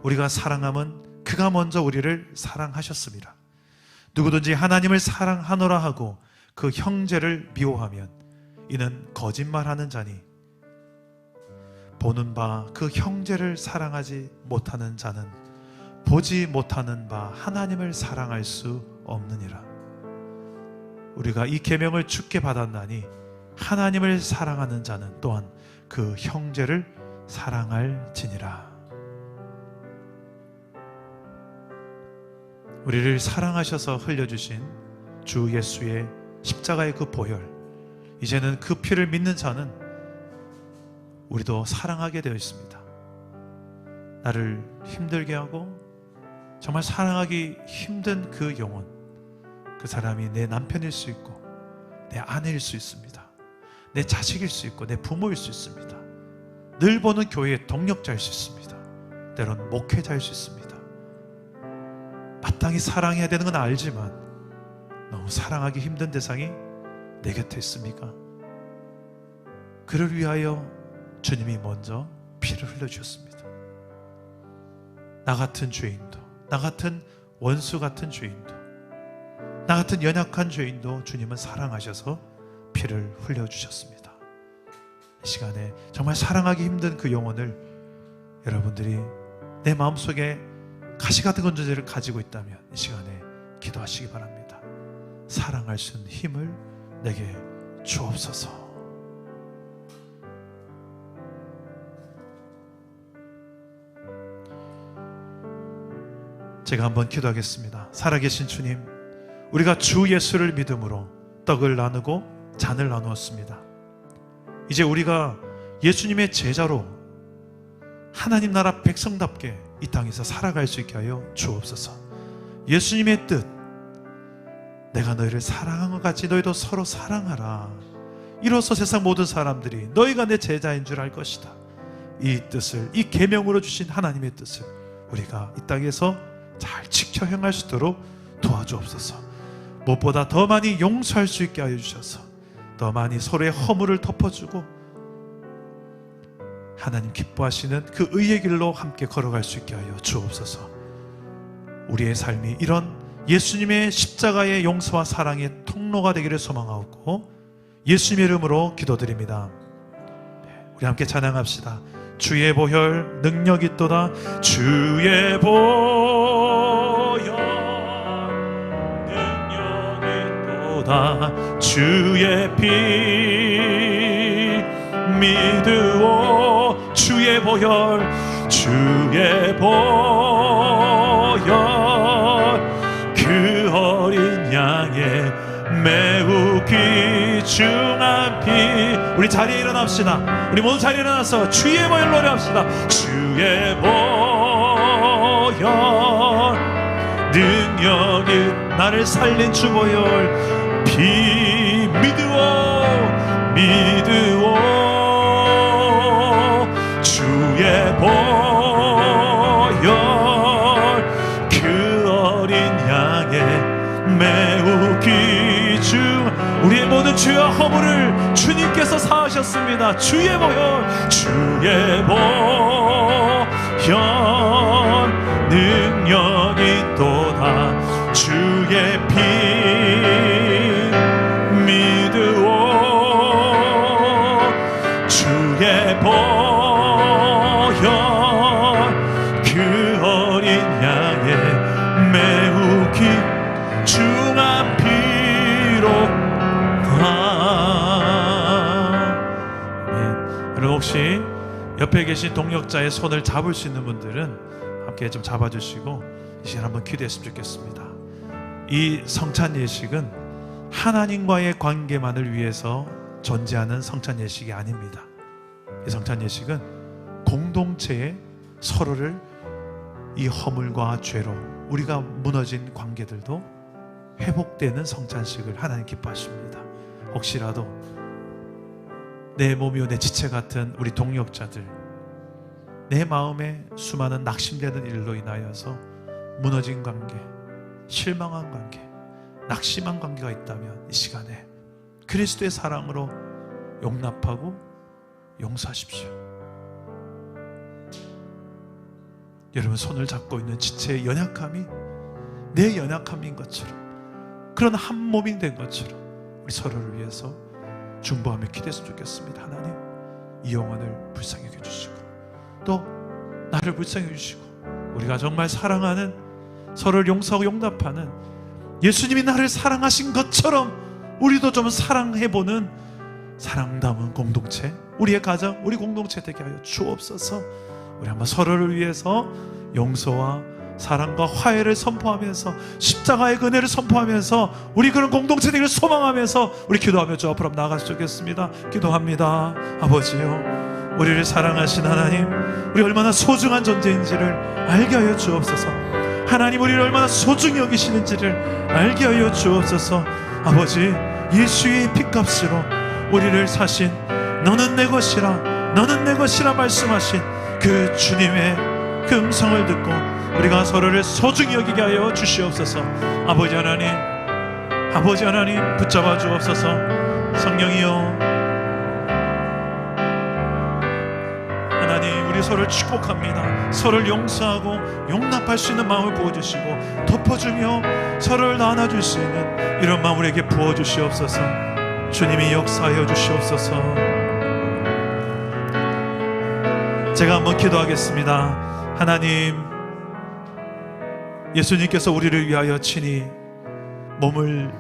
우리가 사랑함은 그가 먼저 우리를 사랑하셨습니다. 누구든지 하나님을 사랑하노라 하고 그 형제를 미워하면 이는 거짓말하는 자니 보는 바 그 형제를 사랑하지 못하는 자는 보지 못하는 바 하나님을 사랑할 수 없느니라. 우리가 이 계명을 주께 받았나니 하나님을 사랑하는 자는 또한 그 형제를 사랑할지니라. 우리를 사랑하셔서 흘려주신 주 예수의 십자가의 그 보혈, 이제는 그 피를 믿는 자는 우리도 사랑하게 되어 있습니다. 나를 힘들게 하고 정말 사랑하기 힘든 그 영혼, 그 사람이 내 남편일 수 있고 내 아내일 수 있습니다. 내 자식일 수 있고 내 부모일 수 있습니다. 늘 보는 교회의 동력자일 수 있습니다. 때론 목회자일 수 있습니다. 마땅히 사랑해야 되는 건 알지만 너무 사랑하기 힘든 대상이 내 곁에 있습니까? 그를 위하여 주님이 먼저 피를 흘려주셨습니다. 나 같은 죄인도, 나 같은 원수 같은 죄인도, 나 같은 연약한 죄인도 주님은 사랑하셔서 피를 흘려주셨습니다. 이 시간에 정말 사랑하기 힘든 그 영혼을 여러분들이 내 마음속에 가시 같은 건조제를 가지고 있다면 이 시간에 기도하시기 바랍니다. 사랑할 수 있는 힘을 내게 주옵소서. 제가 한번 기도하겠습니다. 살아계신 주님, 우리가 주 예수를 믿음으로 떡을 나누고 잔을 나누었습니다. 이제 우리가 예수님의 제자로 하나님 나라 백성답게 이 땅에서 살아갈 수 있게 하여 주옵소서. 예수님의 뜻, 내가 너희를 사랑한 것 같이 너희도 서로 사랑하라. 이로써 세상 모든 사람들이 너희가 내 제자인 줄 알 것이다. 이 뜻을, 이 계명으로 주신 하나님의 뜻을 우리가 이 땅에서 잘 지켜 행할 수 있도록 도와주옵소서. 무엇보다 더 많이 용서할 수 있게 하여 주셔서 더 많이 서로의 허물을 덮어주고 하나님 기뻐하시는 그 의의 길로 함께 걸어갈 수 있게 하여 주옵소서. 우리의 삶이 이런 예수님의 십자가의 용서와 사랑의 통로가 되기를 소망하고 예수님의 이름으로 기도드립니다. 우리 함께 찬양합시다. 주의 보혈 능력 있도다. 주의 보혈 능력 있도다. 주의 피 믿으오. 주의 보혈 주의 보혈 그 어린 양의 매우 귀중한 피. 우리 자리에 일어납시다. 우리 모두 자리에 일어나서 주의 보혈 노래합시다. 주의 보혈 능력이 나를 살린 주 보혈 피 믿으오 믿으오. 주의 보혈 그 어린 양의 매우 귀중. 우리의 모든 죄와 허물을 주님께서 사하셨습니다. 주의 보혈 주의 보혈 능력 있도다. 주의 피 믿으오. 주의 보혈 그 어린 양의 매우 귀중한 피로. 여러분 혹시 옆에 계신 동역자의 손을 잡을 수 있는 분들은 함께 좀 잡아주시고 이 시간 한번 기도했으면 좋겠습니다. 이 성찬 예식은 하나님과의 관계만을 위해서 존재하는 성찬 예식이 아닙니다. 이 성찬 예식은 공동체의 서로를 이 허물과 죄로 우리가 무너진 관계들도 회복되는 성찬식을 하나님 기뻐하십니다. 혹시라도 내 몸이요 내 지체 같은 우리 동역자들, 내 마음에 수많은 낙심되는 일로 인하여서 무너진 관계, 실망한 관계, 낙심한 관계가 있다면 이 시간에 그리스도의 사랑으로 용납하고 용서하십시오. 여러분 손을 잡고 있는 지체의 연약함이 내 연약함인 것처럼, 그런 한 몸이 된 것처럼 우리 서로를 위해서 중보하며 기도했으면 좋겠습니다. 하나님, 이 영혼을 불쌍히 여겨주시고 또 나를 불쌍히 여겨주시고, 우리가 정말 사랑하는, 서로를 용서하고 용납하는 예수님이 나를 사랑하신 것처럼 우리도 좀 사랑해보는 사랑 담은 공동체, 우리의 가정, 우리 공동체 되게 하여 주옵소서. 우리 한번 서로를 위해서 용서와 사랑과 화해를 선포하면서, 십자가의 은혜를 선포하면서, 우리 그런 공동체 되기를 소망하면서 우리 기도하며 주 앞으로 나아갔으면 좋겠습니다. 기도합니다. 아버지요, 우리를 사랑하신 하나님, 우리 얼마나 소중한 존재인지를 알게 하여 주옵소서. 하나님, 우리를 얼마나 소중히 여기시는지를 알게 하여 주옵소서. 아버지, 예수의 핏값으로 우리를 사신, 너는 내 것이라, 너는 내 것이라 말씀하신 그 주님의 그 음성을 듣고 우리가 서로를 소중히 여기게 하여 주시옵소서. 아버지 하나님, 아버지 하나님 붙잡아 주옵소서. 성령이여, 하나님, 우리 서로를 축복합니다. 서로를 용서하고 용납할 수 있는 마음을 부어주시고 덮어주며 서로를 나눠줄 수 있는 이런 마음 우리에게 부어주시옵소서. 주님이 역사하여 주시옵소서. 제가 한번 기도하겠습니다. 하나님, 예수님께서 우리를 위하여 친히 몸을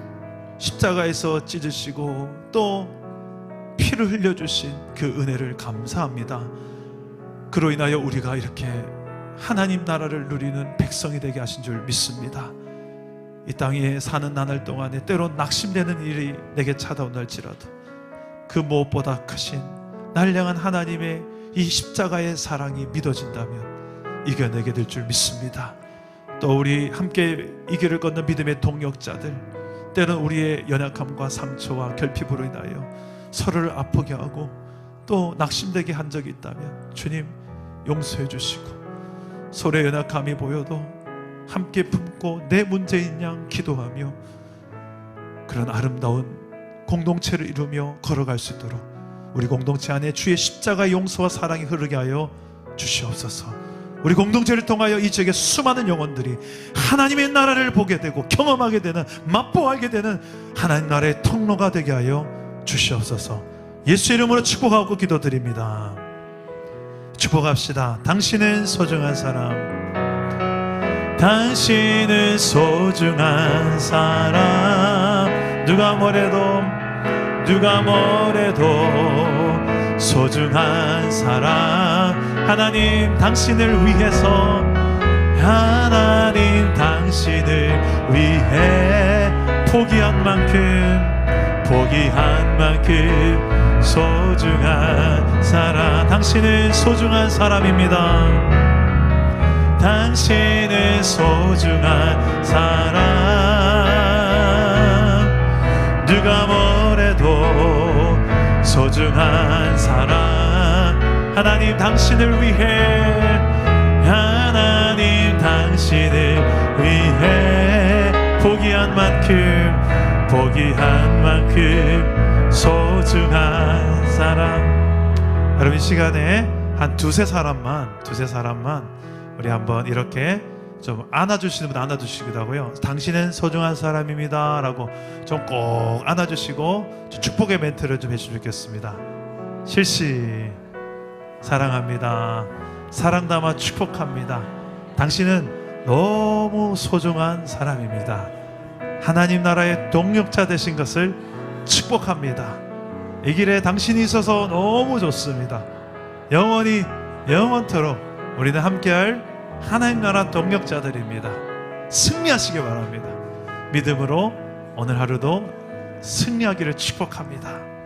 십자가에서 찢으시고 또 피를 흘려주신 그 은혜를 감사합니다. 그로 인하여 우리가 이렇게 하나님 나라를 누리는 백성이 되게 하신 줄 믿습니다. 이 땅에 사는 나날 동안에 때론 낙심되는 일이 내게 찾아온날지라도 그 무엇보다 크신 날 향한 하나님의 이 십자가의 사랑이 믿어진다면 이겨내게 될 줄 믿습니다. 또 우리 함께 이 길을 걷는 믿음의 동역자들, 때론 우리의 연약함과 상처와 결핍으로 인하여 서로를 아프게 하고 또 낙심되게 한 적이 있다면 주님 용서해 주시고, 서로의 연약함이 보여도 함께 품고 내 문제인 양 기도하며 그런 아름다운 공동체를 이루며 걸어갈 수 있도록 우리 공동체 안에 주의 십자가의 용서와 사랑이 흐르게 하여 주시옵소서. 우리 공동체를 통하여 이 지역의 수많은 영혼들이 하나님의 나라를 보게 되고 경험하게 되는, 맛보하게 되는 하나님 나라의 통로가 되게 하여 주시옵소서. 예수 이름으로 축복하고 기도드립니다. 축복합시다. 당신은 소중한 사람, 당신은 소중한 사람, 누가 뭐래도 소중한 사람. 하나님, 당신을 위해서, 하나님 당신을 위해 포기한 만큼 소중한 사람. 당신은 소중한 사람입니다. 당신은 소중한 사람. 누가 뭐래도 소중한 사람. 하나님 당신을 위해, 하나님 당신을 위해 포기한 만큼 소중한 사람. 여러분, 이 시간에 한 두세 사람만 우리 한번 이렇게 좀 안아주시는 분 안아주시기도 하고요. 당신은 소중한 사람입니다 라고 좀 꼭 안아주시고 축복의 멘트를 좀 해주시면 좋겠습니다. 실시 사랑합니다. 사랑 담아 축복합니다. 당신은 너무 소중한 사람입니다. 하나님 나라의 동역자 되신 것을 축복합니다. 이 길에 당신이 있어서 너무 좋습니다. 영원토록 우리는 함께할 하나님 나라 동역자들입니다. 승리하시기 바랍니다. 믿음으로 오늘 하루도 승리하기를 축복합니다.